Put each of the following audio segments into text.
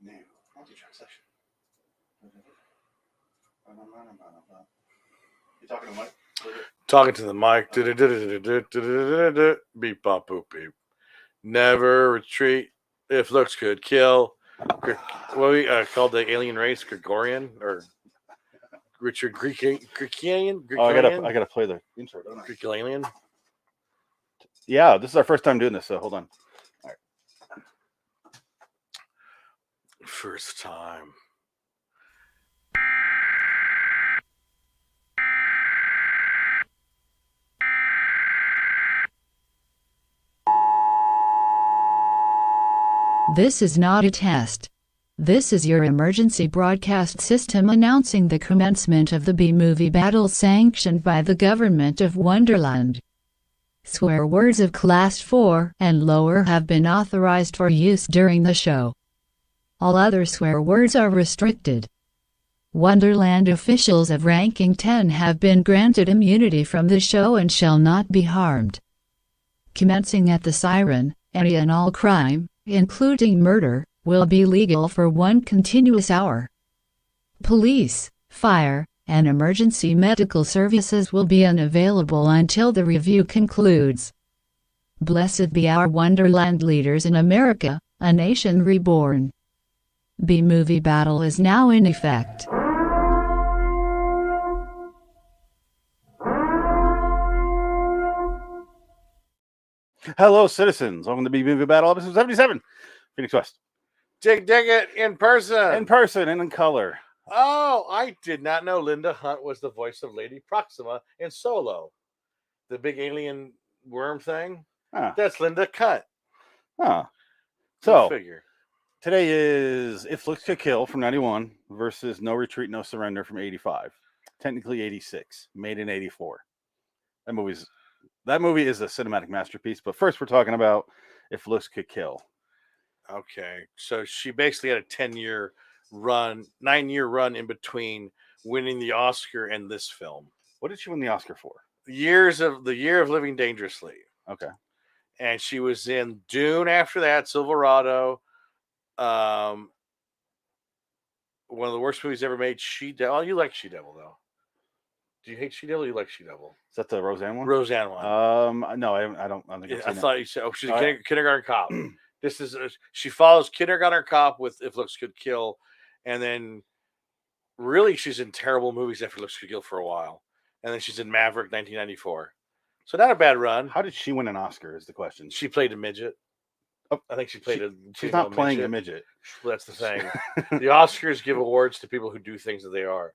New multi-track session. You talking to Mike? Talking to the mic. Beep, bop, boop, beep. Never retreat. If looks could kill. What we called the alien race, Gregorian or Richard Greekian? Oh, I gotta play the intro, don't I? Greek alien. Yeah, this is our first time doing this, so hold on. All right. First time. This is not a test. This is your emergency broadcast system announcing the commencement of the B-movie battle sanctioned by the government of Wonderland. Swear words of Class 4 and lower have been authorized for use during the show. All other swear words are restricted. Wonderland officials of Ranking 10 have been granted immunity from the show and shall not be harmed. Commencing at the siren, any and all crime, including murder, will be legal for 1 continuous hour. Police, fire, and emergency medical services will be unavailable until the review concludes. Blessed be our Wonderland leaders in America, a nation reborn. B-movie battle is now in effect. Hello, citizens. Welcome to B-Movie Battle, episode 77. Phoenix West. Dig it in person. In person and in color. Oh, I did not know Linda Hunt was the voice of Lady Proxima in Solo. The big alien worm thing. Huh. That's Linda Hunt. Huh. So, figure. Today is If Looks Could Kill from 91 versus No Retreat, No Surrender from 85. Technically 86. Made in 84. That movie is a cinematic masterpiece, but first we're talking about If Looks Could Kill. Okay, so she basically had a 10-year run, 9-year run in between winning the Oscar and this film. What did she win the Oscar for? The Year of Living Dangerously. Okay. And she was in Dune after that, Silverado. One of the worst movies ever made, She-Devil. Oh, you like She-Devil, though. Do you hate She-Devil or you like She-Devil? Is that the Roseanne one? Roseanne one. No, I don't think I've seen I thought you said, she's a right. kindergarten cop. This is she follows kindergarten cop with If Looks Could Kill, and then really she's in terrible movies after Looks Could Kill for a while, and then she's in Maverick 1994. So not a bad run. How did she win an Oscar? Is the question. She played a midget. Oh, I think she played she's not playing a midget. That's the thing. The Oscars give awards to people who do things that they are.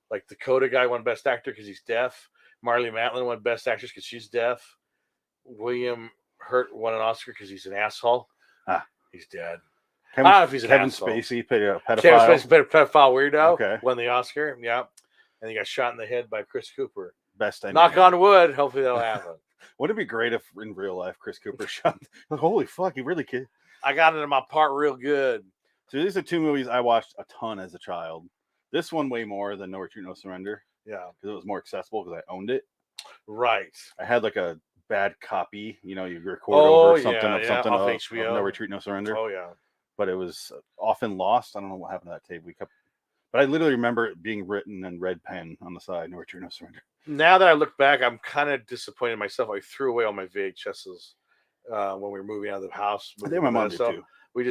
Like the Coda guy won Best Actor because he's deaf. Marlee Matlin won Best Actress because she's deaf. William Hurt won an Oscar because he's an asshole. He's dead. I don't know if he's an asshole. Spacey played a pedophile. Kevin Spacey played a pedophile weirdo. Okay. Won the Oscar. Yeah. And he got shot in the head by Chris Cooper. Best ending. Knock on wood. Hopefully that'll happen. Wouldn't it be great if in real life Chris Cooper shot? Like, holy fuck, he really kid. I got into my part real good. So these are 2 movies I watched a ton as a child. This one way more than No Retreat, No Surrender. Yeah. Because it was more accessible because I owned it. Right. I had like a bad copy, you record over something of HBO. No Retreat, No Surrender. Oh yeah. But it was often lost. I don't know what happened to that tape. But I literally remember it being written in red pen on the side, No Retreat, No Surrender. Now that I look back, I'm kind of disappointed in myself. I threw away all my VHSs when we were moving out of the house. I think my mom did too. We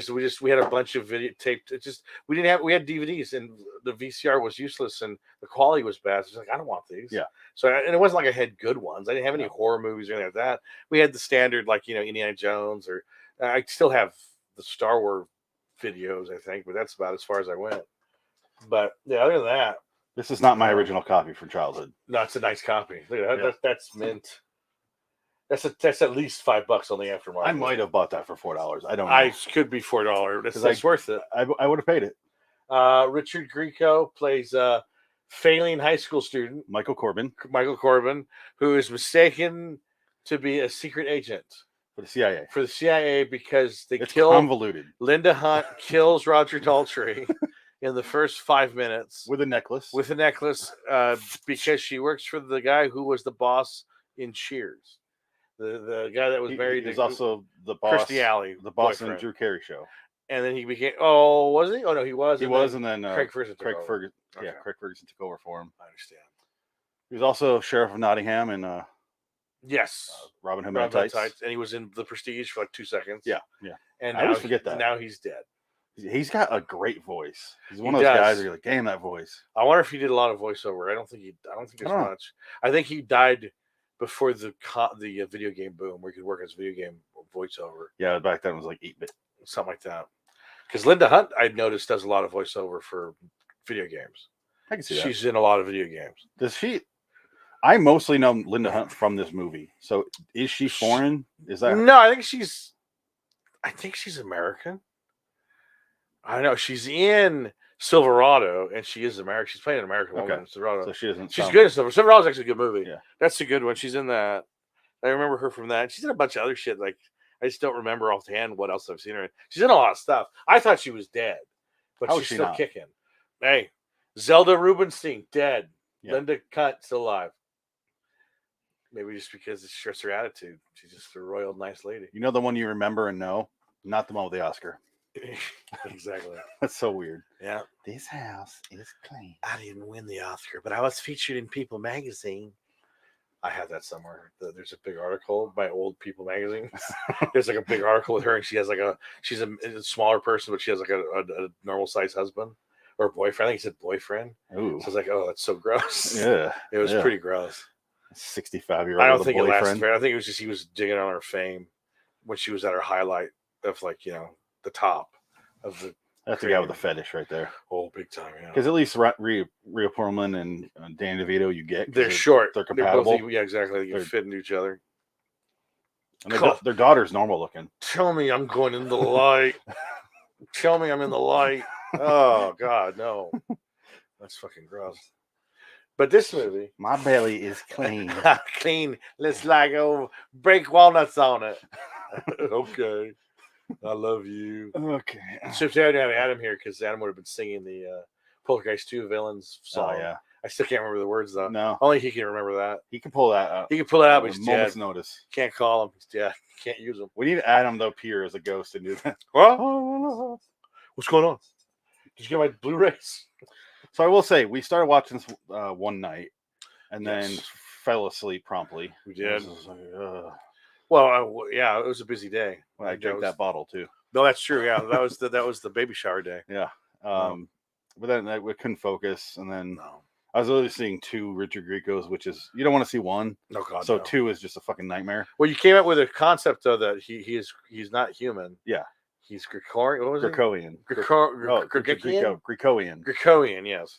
had a bunch of video taped. We had DVDs and the VCR was useless and the quality was bad. So I was like, I don't want these. Yeah. So and it wasn't like I had good ones. I didn't have any horror movies or anything like that. We had the standard like Indiana Jones or I still have the Star Wars videos, I think, but that's about as far as I went. But yeah, other than that, this is not my original copy from childhood. No, it's a nice copy. Look at that. Yeah. That's mint. That's at least $5 on the aftermarket. I might have bought that for $4. I don't know. I could be $4. That's worth it. I would have paid it. Richard Grieco plays a failing high school student, Michael Corbin, who is mistaken to be a secret agent for the CIA. Because it's convoluted. Linda Hunt kills Roger Daltrey in the first 5 minutes with a necklace. Because she works for the guy who was the boss in Cheers. The guy that was married is also the boss. Kirstie Alley, the boss boyfriend. in Drew Carey show. and then he became. Oh, was he? Oh no, he was. He and was, then and then Craig Ferguson. Craig took over. Ferguson. Yeah, Okay. Craig Ferguson took over for him. I understand. He was also Sheriff of Nottingham in Yes. Robin Hood Men in Rob Van Tights. Tights, and he was in The Prestige for like 2 seconds. Yeah. And I now always forget that. Now he's dead. He's got a great voice. He's one He of those does. guys where you're like, damn, that voice. I wonder if he did a lot of voiceover. I don't think there's don't know. much. I think he died before the video game boom, where he could work as video game voiceover, Yeah, back then it was like 8-bit. something like that. Because Linda Hunt, I've noticed, does a lot of voiceover for video games. I can see that. She's in a lot of video games. Does she? I mostly know Linda Hunt from this movie. So is she foreign? Is that? No, I think she's American. I don't know. She's in Silverado, and she is American. She's playing an American woman Okay. in Silverado. So she doesn't. She's sound good like- in Silverado. Silverado's actually a good movie. Yeah. That's a good one. She's in that. I remember her from that. She's in a bunch of other shit. Like, I just don't remember offhand what else I've seen her in. She's in a lot of stuff. I thought she was dead, but How is she's she still not? kicking. Hey, Zelda Rubinstein, dead. Yeah. Linda Hunt, still alive. Maybe just because it's just her attitude. She's just a royal nice lady. You know the one you remember and know, not the one with the Oscar. Exactly. That's so weird. Yeah. This house is clean. I didn't win the Oscar, but I was featured in People magazine. I have that somewhere. There's a big article by Old People magazine. There's like a big article with her, and she's a smaller person, but she has like a normal size husband or boyfriend. I think he said boyfriend. Ooh. So I was like, oh, that's so gross. Yeah. It was yeah. pretty gross. 65-year-old. I don't think it boyfriend. lasted very. I think it was just he was digging on her fame when she was at her highlight of, like, the top of the That's the guy with the fetish right there. whole big time. Yeah. Because at least Rhea Perlman and Danny DeVito, you get. 'cause They're short. They're both compatible. yeah, exactly. They can They're- fit into each other. And their daughter's normal looking. Tell me I'm going in the light. Tell me I'm in the light. Oh God, no. That's fucking gross. But this movie, My belly is clean. clean. Let's break walnuts on it. Okay. I love you. Okay. So today I didn't have Adam here because Adam would have been singing the Poltergeist 2 villains song. Oh yeah. I still can't remember the words though. No, Only he can remember that. he can pull that out. He can pull it out, but at a he's moment's dead. notice. Can't call him. He's dead. Can't use him. We need Adam though Peer as a ghost to do that. What? What's going on? Did you get my Blu-rays? So I will say we started watching this one night, and then Yes. fell asleep promptly. We did. It was like, Well, yeah, it was a busy day. when I drank that bottle too. No, that's true. Yeah, that was the baby shower day. Yeah. But then we couldn't focus, and then No, I was literally seeing 2 Richard Grieco's, which is you don't want to see one. no, God. So no. 2 is just a fucking nightmare. Well, you came up with a concept though that he's not human. Yeah. He's Gregorian. What was it? Grecoian. Gregorian. Gregorian. Gregorian. Yes.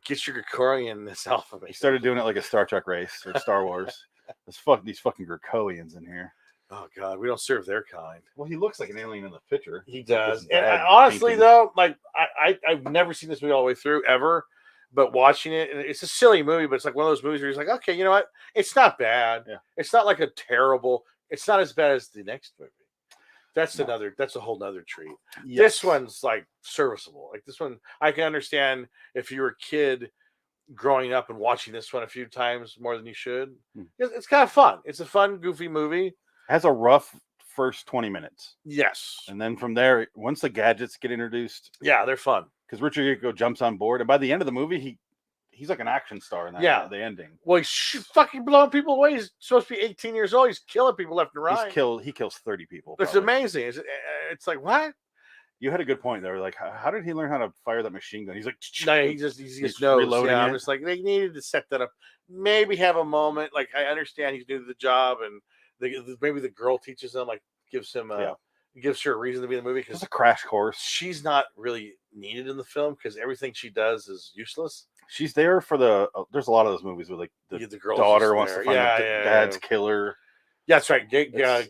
Get your Gregorian in this alphabet. He started doing it like a Star Trek race or Star Wars. These fucking Grecoians in here. Oh God, we don't serve their kind. Well, he looks like an alien in the picture. He does. This And bad honestly, painting. though, like I've never seen this movie all the way through ever, but watching it, and it's a silly movie, but it's like one of those movies where you're like, okay, you know what? It's not bad. Yeah. It's not like a terrible. It's not as bad as the next movie. That's No. That's a whole nother treat. Yes. This one's like serviceable. Like this one, I can understand if you were a kid growing up and watching this one a few times more than you should. Hmm. It's kind of fun. It's a fun, goofy movie. has a rough first 20 minutes. Yes. And then from there, once the gadgets get introduced, Yeah, they're fun. because Richard Grieco jumps on board, and by the end of the movie, he's like an action star in that. Yeah. The ending. Well, he's fucking blowing people away. He's supposed to be 18 years old. He's killing people left and right. He kills 30 people. It's probably. amazing. It's like, what? You had a good point there. Like, how did he learn how to fire that machine gun? He's like, No, he just knows. reloading Yeah, I'm it. just like, they needed to set that up. Maybe have a moment. Like, I understand he's new to the job, and maybe the girl teaches him, like, gives him gives her a reason to be in the movie, it's because a crash course. she's not really needed in the film because everything she does is useless. She's there for the. There's a lot of those movies where like the The girl's daughter just wants to there. find Yeah, the yeah, dad's yeah. killer. Yeah, that's right. It's-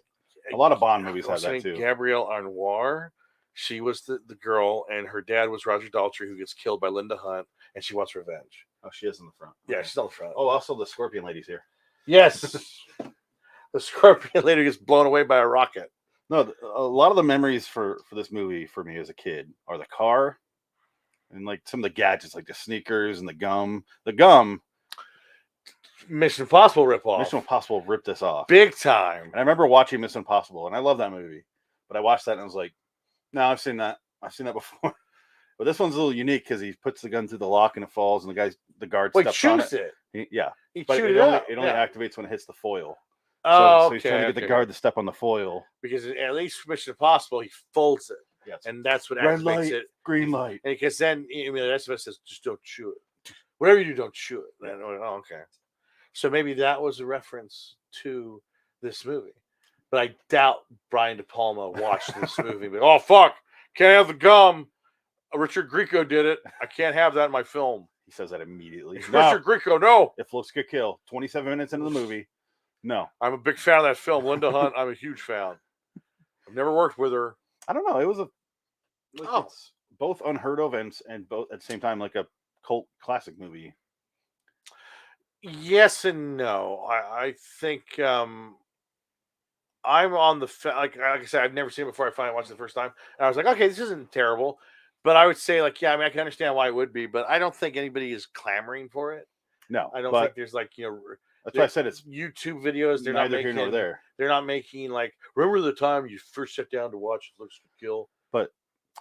A lot of Bond movies have what's her that name? too. Gabrielle Anwar. She was the girl, and her dad was Roger Daltrey, who gets killed by Linda Hunt, and she wants revenge. Oh, she is in the front. Yeah, Okay. she's on the front. Oh, also the Scorpion lady's here. yes. The scorpion lady gets blown away by a rocket. No, a lot of the memories for this movie for me as a kid are the car and like some of the gadgets, like the sneakers and the gum. The gum, Mission Impossible ripoff. Mission Impossible ripped this off. Big time. And I remember watching Mission Impossible, and I love that movie. But I watched that and I was like, No, I've seen that. I've seen that before. But this one's a little unique because he puts the gun through the lock and it falls, and the guard Wait, steps on shoots it. it. Yeah, He but chewed it it only up. it only Yeah. activates when it hits the foil. Oh, So he's trying to get the guard to step on the foil. because at least for Mission Impossible, he folds it, Yeah, it's and that's what red activates light, it. green light. And because then I mean, the rest of us says just don't chew it. Whatever you do, don't chew it. And, oh, okay. So maybe that was a reference to this movie, but I doubt Brian De Palma watched this movie. But oh fuck, can't have the gum. Richard Grieco did it. I can't have that in my film. He says that immediately. Richard Grieco, no. If looks could kill, 27 minutes into the movie, no. I'm a big fan of that film. Linda Hunt, I'm a huge fan. I've never worked with her. I don't know. It was Oh. it's both unheard of and both at the same time like a cult classic movie. Yes and no. I think I'm on the like I said, I've never seen it before. I finally watched it the first time, and I was like, okay, this isn't terrible. But I would say, like, yeah, I mean, I can understand why it would be, but I don't think anybody is clamoring for it. No, I don't but think there's like that's why I said it's YouTube videos. They're not neither making here nor there. They're not making like remember the time you first sat down to watch Looks to Kill. But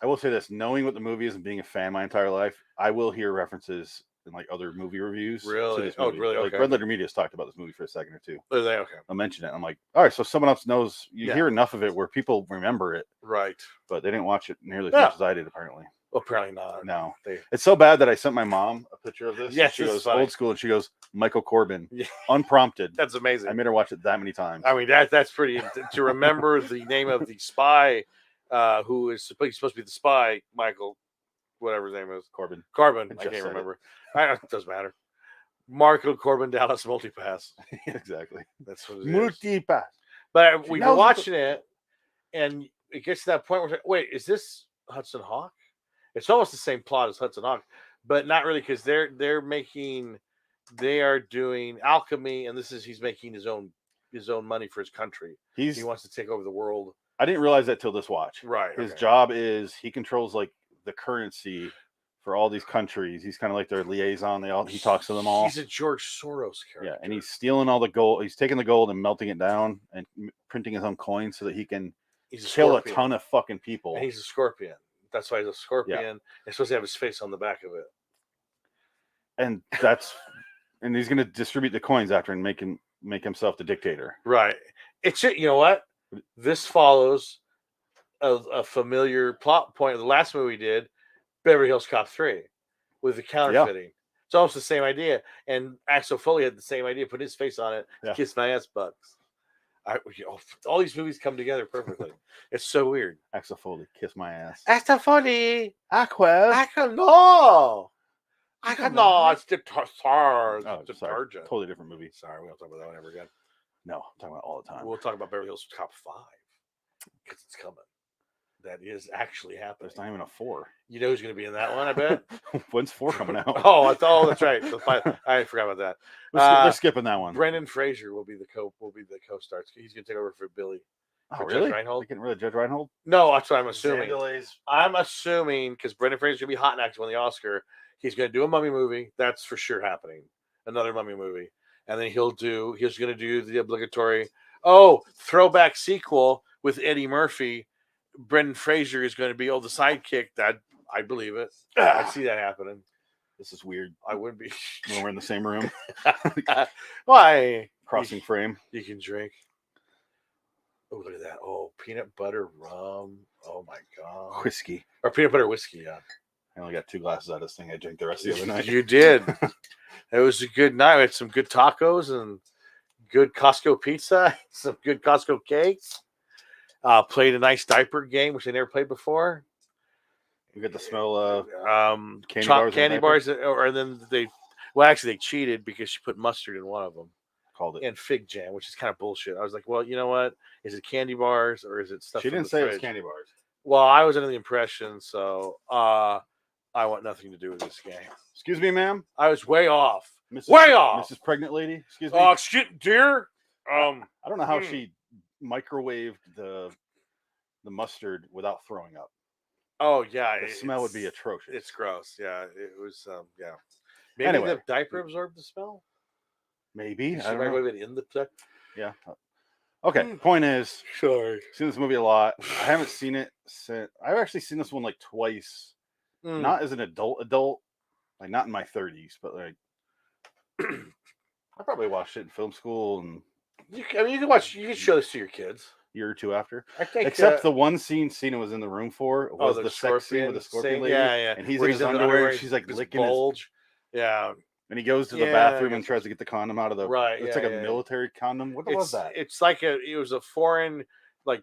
I will say this: knowing what the movie is and being a fan my entire life, I will hear references in like other movie reviews. Really? To this Oh, movie. really? Like Okay. Red Letter Media has talked about this movie for a second or two. Are they okay? I'll mention it. I'm like, all right, so someone else knows. You Yeah. hear enough of it where people remember it, Right. but they didn't watch it nearly as Yeah. much as I did. Apparently, Well, apparently not. no. They- It's so bad that I sent my mom a picture of this. Yes, she this is goes funny. old school, and she goes Michael Corbin, Yeah. unprompted. That's amazing. I made her watch it that many times. I mean that's pretty to remember the name of the spy who is supposed to be the spy, Michael, whatever his name is, Corbin. Carbon. I I just can't said remember. It doesn't matter. Michael Corbin Dallas Multipass. Exactly. That's what it is. Multipass. But She we were knows watching it, and it gets to that point where it's like, wait, is this Hudson Hawk? It's almost the same plot as Hudson Hawk, but not really because they are doing alchemy, and he's making his own money for his country. He He wants to take over the world. I didn't realize that till this watch. Right. His okay. job is he controls like the currency for all these countries. He's kind of like their liaison. He talks to them all. He's a George Soros character. Yeah, and he's stealing all the gold. He's taking the gold and melting it down and printing his own coins so that he can He's kill scorpion. a ton of fucking people. And he's a scorpion. That's why he's a scorpion. He's supposed to have his face on the back of it. And he's going to distribute the coins after and make himself the dictator. Right. You know what? This follows a familiar plot point of the last movie we did, Beverly Hills Cop 3, with the counterfeiting. It's almost the same idea. And Axel Foley had the same idea, put his face on it, Yeah. kiss my ass bugs. All these movies come together perfectly. It's so weird. Axel Foley, kiss my ass. Axel Foley! Aqua. No! Come No, on. it's detergent. Oh, sorry. Totally different movie. Sorry, we won't talk about that one ever again. No, I'm talking about all the time. We'll talk about Beverly Hills Cop 5 because it's coming. That is actually happening. There's not even a 4. You know who's going to be in that one? I bet. When's 4 coming out? Oh, that's right. The 5. I forgot about that. They're skipping that one. Brendan Fraser will be the co-star. He's going to take over for Billy. Oh, for really? Judge Reinhold? They getting rid of Judge Reinhold? No, that's what I'm assuming. Delays. I'm assuming because Brendan Fraser's going to be hot next to win the Oscar. He's going to do a mummy movie. That's for sure happening. Another mummy movie. And then he's going to do the obligatory, throwback sequel with Eddie Murphy. Brendan Fraser is going to be the sidekick. That I believe it. I see that happening. This is weird. I wouldn't be. When we're in the same room, Why? crossing frame. You can drink. Oh, look at that. Oh, peanut butter rum. Oh my god. Whiskey. Or peanut butter whiskey, yeah. I only got 2 glasses out of this thing. I drank the rest of the other night. You did. It was a good night. We had some good tacos and good Costco pizza, some good Costco cakes. Played a nice diaper game, which I never played before. You get the smell of Candy candy bars. bars, or then they cheated because she put mustard in one of them Called it. and fig jam, which is kind of bullshit. I was like, well, you know what? Is it candy bars or is it stuff? She from didn't the say it was fridge? candy bars. Well, I was under the impression, so I want nothing to do with this game. Excuse me, ma'am. I was way off. Mrs. Way off. Mrs. Pregnant Lady. Excuse me. Excuse dear. I don't know how she microwaved the mustard without throwing up. Oh yeah, The smell would be atrocious. It's gross. Yeah, it was. Yeah, maybe Anyway. the diaper absorbed the smell. Maybe. Did I she don't know. microwave it in the diaper? Yeah. Okay, point is, Sorry. I've seen this movie a lot. I haven't seen it since. I've actually seen this one like twice. Not as an adult, like not in my 30s, but like I probably watched it in film school and You can show this to your kids. a year or two after. I think, Except the one scene Cena was in the room for was the sex scene with the scorpion lady. Yeah. And he's Where in his underwear and his- she's like his licking his. bulge. Yeah. And he goes to the Yeah, bathroom I and guess tries to get the condom out of the. Right, It's yeah, like a yeah. military condom. What was that? It's like it was a foreign like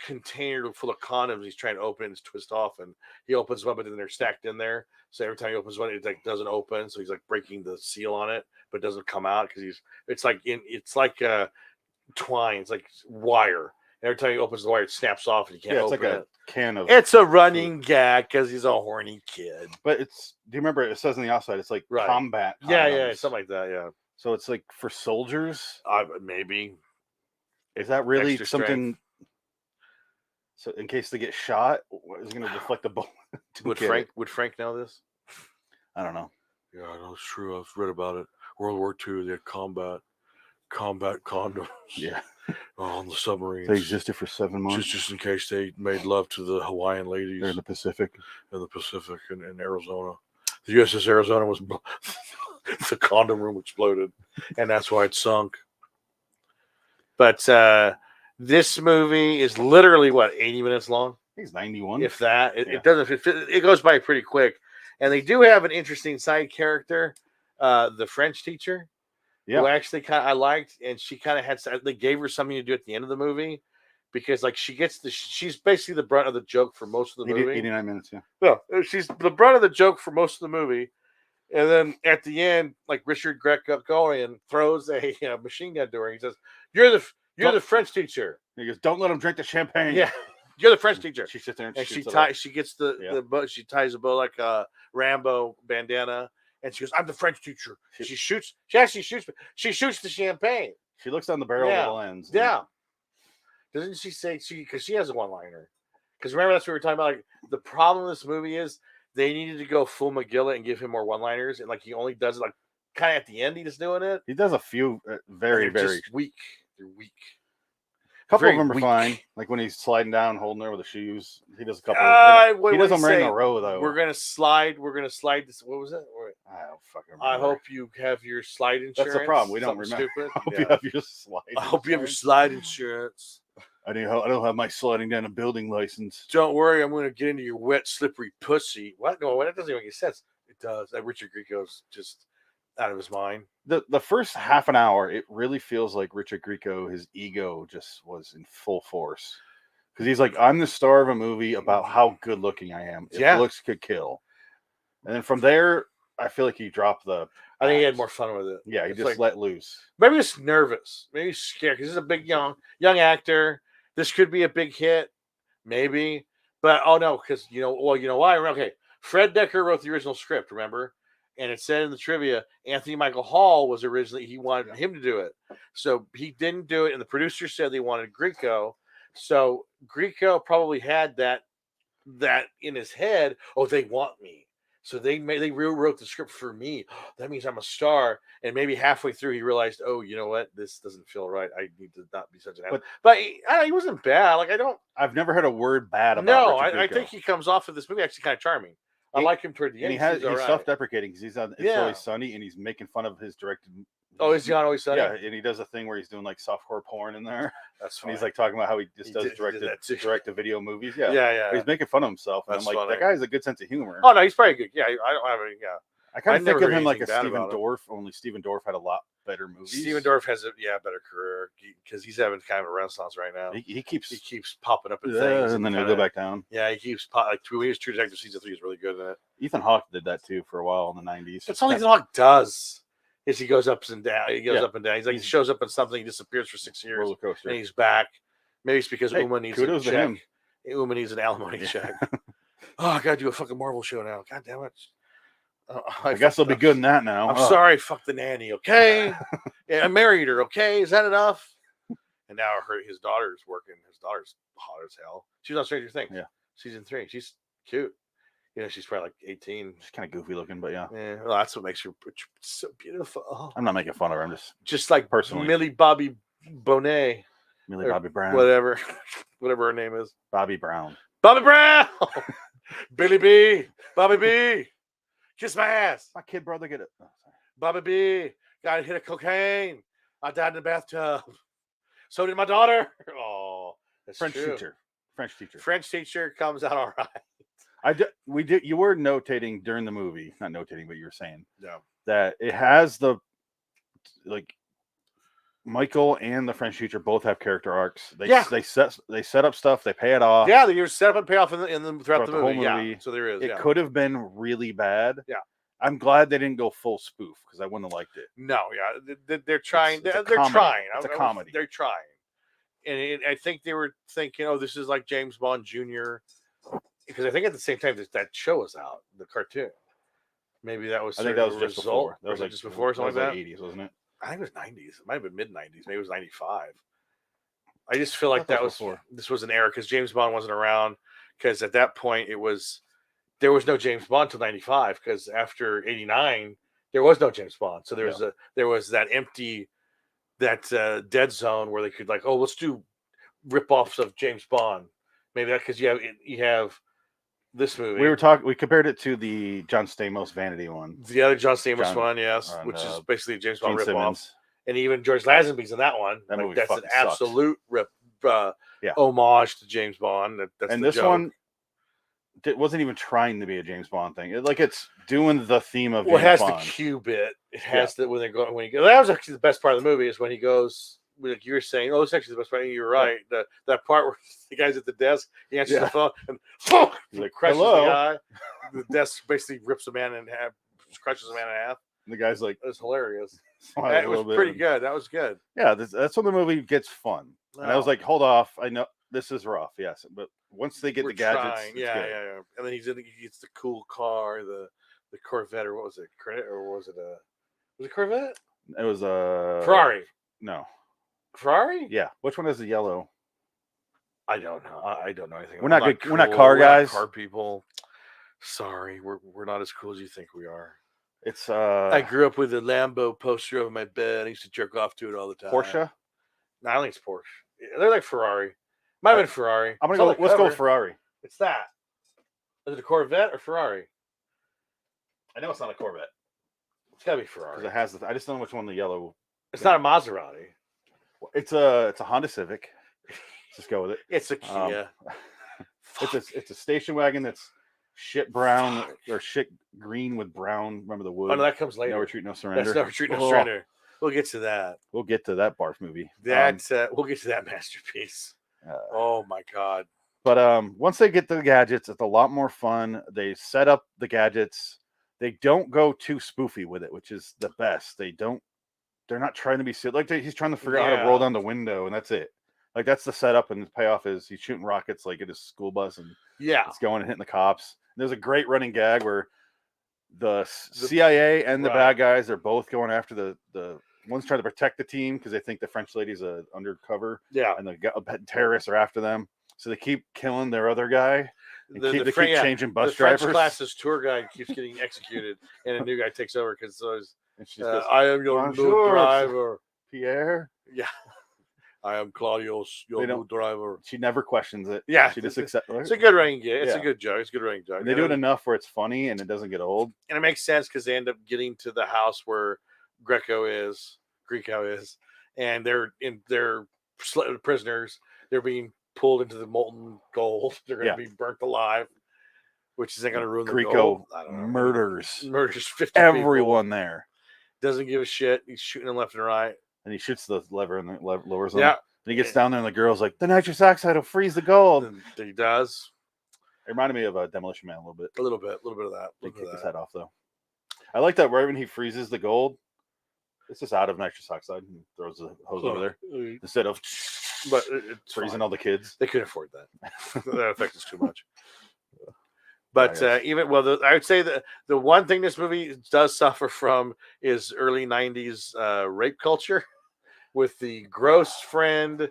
container full of condoms. He's trying to open it and twist off, and he opens them up, and then they're stacked in there. So every time he opens one, it like doesn't open. So he's like breaking the seal on it, but it doesn't come out because it's like twine. It's like wire. Every time he opens the wire, it snaps off, and you can't Yeah, it's open like a it. can of. It's a running gag because he's a horny kid. But it's. Do you remember it says on the outside? It's like Right. combat. Yeah, condoms. something like that. Yeah, So it's like for soldiers. maybe. Is that really Extra something? So in case they get shot, is it going to deflect the bullet? Would Frank know this? I don't know. Yeah, I know it's true. I've read about it. World War II, they had combat condoms. Yeah, On the submarines. they existed for 7 months. Just in case they made love to the Hawaiian ladies They're in the Pacific. in the Pacific and in Arizona. The USS Arizona was the condom room exploded, and that's why it sunk. But this movie is literally 80 minutes long, I think it's 91. if that. Yeah. It doesn't. It goes by pretty quick, and they do have an interesting side character, the French teacher. Yeah. Who actually I liked, and she kind of had. They gave her something to do at the end of the movie, because like she's basically the brunt of the joke for most of the movie. 89 minutes, yeah. No, she's the brunt of the joke for most of the movie, and then at the end, like Richard Gregorian throws a machine gun to her. He says, "You're the French teacher." He goes, "Don't let him drink the champagne." Yeah, you're the French teacher. She sits there and And she shoots it ties. off. She gets the Yeah. bow. She ties a bow like a Rambo bandana, and she goes, "I'm the French teacher." She shoots. She actually shoots. She shoots the champagne. She looks down the barrel Yeah. of the lens. and- Yeah. Doesn't she say because she has a one-liner? Because remember that's what we were talking about. Like the problem with this movie is they needed to go full McGillis and give him more one-liners, and like he only does it like kind of at the end. He's doing it. He does a few very, and they're very. just weak. They're weak. A couple very of them are weak. fine. Like when he's sliding down, holding her with the shoes. He does a couple. What He did does them right in say? a row, though. We're gonna slide this. What was it? I don't fucking remember. I hope you have your slide insurance. That's the problem. We don't Something remember. Stupid. I hope Yeah. you have your slide. I hope you have your slide insurance. I don't have my sliding down a building license. Don't worry, I'm going to get into your wet, slippery pussy. What? No, that doesn't even make sense. It does. That Richard Grieco's just out of his mind. The first half an hour, it really feels like Richard Grieco, his ego just was in full force. Because he's like, I'm the star of a movie about how good looking I am. If Yeah. looks could kill. And then from there, I feel like he dropped the. I think he had axe. more fun with it. Yeah, he It's just like- let loose. Maybe he's nervous. Maybe he's scared because he's a big young actor. This could be a big hit, maybe. But oh no, because you know why? Okay, Fred Decker wrote the original script, remember? And it said in the trivia, Anthony Michael Hall was originally he wanted him to do it, so he didn't do it. And the producer said they wanted Grieco, so Grieco probably had that in his head. Oh, they want me. So they rewrote the script for me. That means I'm a star. And maybe halfway through, he realized, oh, you know what? This doesn't feel right. I need to not be such an asshole. But he wasn't bad. Like I've never heard a word bad about. no, Richard I Grieco. think he comes off of this movie actually kind of charming. I He- like him toward the And end. he's all right. self-deprecating because he's on It's Yeah. Always Sunny, and he's making fun of his directed. Oh, is he on Always Sunny? Yeah, and he does a thing where he's doing like softcore porn in there, That's and fine. he's like talking about how he just He does did that too. direct-to-video movies. Yeah, yeah. But he's making fun of himself, and That's I'm like, funny. that guy has a good sense of humor. Oh no, he's probably good. Yeah, I don't have any. Yeah, I kind I of never think of heard him like a anything bad Steven about him. Dorff. Only Steven Dorff had a lot better movies. Steven Dorff has a better career because he's having kind of a renaissance right now. He keeps, He keeps popping up in yeah, things, and then he'll kinda- go back down. Yeah, he keeps like when he was True Detective season 3 is really good in it. Ethan Hawke did that too for a while in the '90s. That's all Ethan Hawke does. Is he goes up and down. He goes Yeah. up and down. He's like he He's- shows up in something, he disappears for 6 years, roller coaster. and he's back. Maybe it's because Hey, Uma needs a kudos to check. him. Uma needs an alimony Yeah. check. Oh, I gotta do a fucking Marvel show now. God damn it. I guess I'll be good in that now. I'm Oh. sorry, fuck the nanny, okay? Yeah, I married her, okay? Is that enough? And now his daughter's working. His daughter's hot as hell. She's on Stranger Things. Yeah. Season 3. She's cute. You know, she's probably like 18. She's kind of goofy looking, but yeah, Yeah, well, that's what makes her so beautiful. I'm not making fun of her. I'm just Just like Personally. Millie Bobby Bonet, Millie or Bobby Brown. whatever her name is. Bobby Brown. Bobby Brown, Billy B, Bobby B, kiss my ass. My kid brother get it. Oh, sorry. Bobby B got hit of cocaine. I died in the bathtub. So did my daughter. Oh, that's French true. teacher. French teacher. French teacher comes out all right. We did. You were notating during the movie, not notating, but you were saying No. that it has the like Michael and the French teacher both have character arcs. They set up stuff. They pay it off. Yeah, you're set up and pay off throughout the whole movie. Yeah, movie. so there is. It yeah. could have been really bad. Yeah. I'm glad they didn't go full spoof because I wouldn't have liked it. No, yeah, they're trying. It's a They're comedy. trying. It's a comedy. They're trying, and I think they were thinking, oh, this is like James Bond Jr. Because I think at the same time that show was out, the cartoon. Maybe that was. I think that was a just result. before. That was like just before something that like was that. 80s, wasn't it? I think it was 90s. It might have been mid 90s. Maybe it was 95. I just feel like that was before. This was an era because James Bond wasn't around. Because at that point there was no James Bond till 95. Because after 89 there was no James Bond. So there was that empty dead zone where they could like, oh, let's do rip-offs of James Bond. Maybe that because you have this movie. We compared it to the John Stamos Vanity one. The other John Stamos one, yes, and, which is basically a James Bond Gene rip-off. Simmons. And even George Lazenby's in that one. That movie that's an fucking sucks. absolute rip Yeah. homage to James Bond. That's And the this joke. one it wasn't even trying to be a James Bond thing. It's doing the theme of Well, it James has Bond. the Q bit. It has the when he goes. That was actually the best part of the movie is when he goes. Like you were saying, oh, it's actually the best part. You're right. That part where the guy's at the desk, he answers the phone and He's like, crushes hello. the guy. The desk basically rips a man in half, crushes a man in half. And the guy's like, It was hilarious. smiles That a was little bit. pretty good. That was good. Yeah, that's when the movie gets fun. And I was No. like, hold off. I know this is rough, yes, but once they get We're the gadgets, trying. it's Yeah, good. yeah. And then he gets the cool car, the Corvette, or what was it? Or was it a Corvette? It was a Ferrari. No, Ferrari? yeah. Which one has the yellow? I don't know. I don't know anything. We're I'm not good- we're not car We're not guys. car people. Sorry, we're not as cool as you think we are. It's I grew up with a Lambo poster over my bed. I used to jerk off to it all the time. Porsche. No, I think it's Porsche. They're like Ferrari. Might have been Ferrari. I'm It's gonna on go. the Let's go cover. Ferrari. It's that. Is it a Corvette or Ferrari? I know it's not a Corvette. It's gotta be Because Ferrari. it has the. I just don't know which one the yellow. It's not a Maserati. It's a Honda Civic. Let's just go with it. It's a Kia. It's a station wagon that's shit brown or shit green with brown. Remember the wood? Oh no, that comes later. No retreat, no surrender. That's no retreat, no Oh, surrender. We'll get to that. We'll get to that barf movie. We'll get to that masterpiece. Oh my god. But once they get the gadgets, it's a lot more fun. They set up the gadgets. They don't go too spoofy with it, which is the best. They're not trying to be silly. He's trying to figure out how to roll down the window, and that's it. Like that's the setup, and the payoff is he's shooting rockets like at his school bus, and it's going and hitting the cops. And there's a great running gag where the CIA and the bad guys are both going after the one's trying to protect the team because they think the French lady's undercover. Yeah. And the terrorists are after them. So they keep killing their other guy. And The keep French- changing bus the French drivers. class's tour guide keeps getting executed, and a new guy takes over because And she goes, I am your new "Bonjour, driver. Pierre. Yeah, I am Claudius, your They new don't- driver. She never questions it. Yeah, She just accepts it. It's a good running gag. It's a Yeah. good joke. It's a good running joke. And they do it enough where it's funny and it doesn't get old. and it makes sense because they end up getting to the house where Greco is, and they're prisoners. They're being pulled into the molten gold. They're going to be burnt alive, which isn't going to ruin the Greco gold. I don't know. murders 50 everyone there. people. Doesn't give a shit. He's shooting them left and right. And he shoots the lever and lowers them. Yeah, And he gets down there and the girl's like, the nitrous oxide will freeze the gold. and he does It reminded me of a Demolition Man a little bit. a little bit of that. They Little bit kick of his that. head off though. I like that right when he freezes the gold, it's just out of nitrous oxide and throws the hose over there instead of But it's freezing fine. all the kids. They couldn't afford that. That affects us too much. But I I would say that the one thing this movie does suffer from is early '90s rape culture, with the gross friend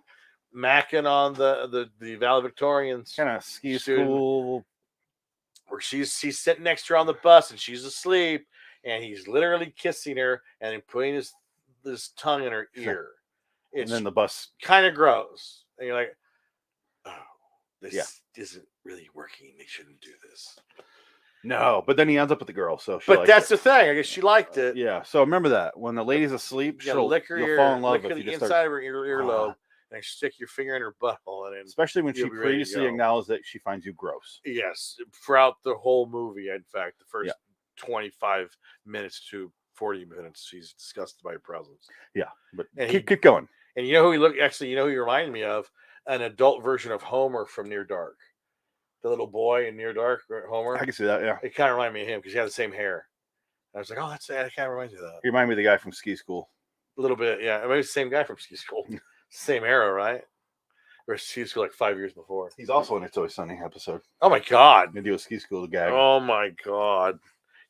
macking on the valedictorians, Kind of ski Student. school. where she's sitting next to her on the bus and she's asleep, and he's literally kissing her and then putting his tongue in her ear, And It's then the bus. kind of gross, and you're like, oh, this Yeah. isn't really working. They shouldn't do this. No, but then he ends up with the girl. So she But likes that's it. the thing. I guess she liked it. Yeah. So remember that when the lady's asleep, You gotta lick her you'll ear, fall in love lick if the you just inside start. of her earlobe, and stick your finger in her butthole, and then Especially when she you'll be ready to previously go. acknowledged that she finds you gross. yes, throughout the whole movie. In fact, the first Yeah. 25 minutes to 40 minutes, she's disgusted by your presence. Yeah, but And keep going. And you know who he looked? Actually, you know who he reminded me of? An adult version of Homer from Near Dark. The little boy in Near Dark, Homer. I can see that. Yeah, It kind of reminded me of him because he had the same hair. I was like, oh, that kind of reminds me of that. he reminded me of the guy from Ski School. A little bit, yeah. Maybe it's the same guy from Ski School. Same era, right? Or Ski School like 5 years before. He's also in It's Always Sunny episode. Oh my God. They do a Ski School gag. Oh my God.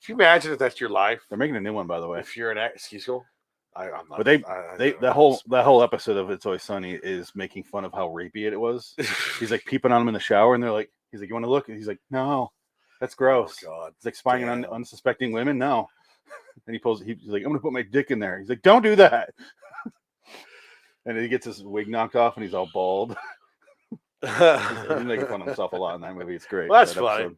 Can you imagine if that's your life? They're making a new one, by the way. If you're in Ski School? I'm not. But that whole episode of It's Always Sunny is making fun of how rapey it was. He's like peeping on him in the shower, and he's like, you want to look? And he's like, no, that's gross. Oh God. He's like spying on Damn. unsuspecting women. No. And he's like, I'm gonna put my dick in there. He's like, don't do that. And then he gets his wig knocked off, and he's all bald. He's making fun of himself a lot in that movie. It's great. Well, that's that funny. episode.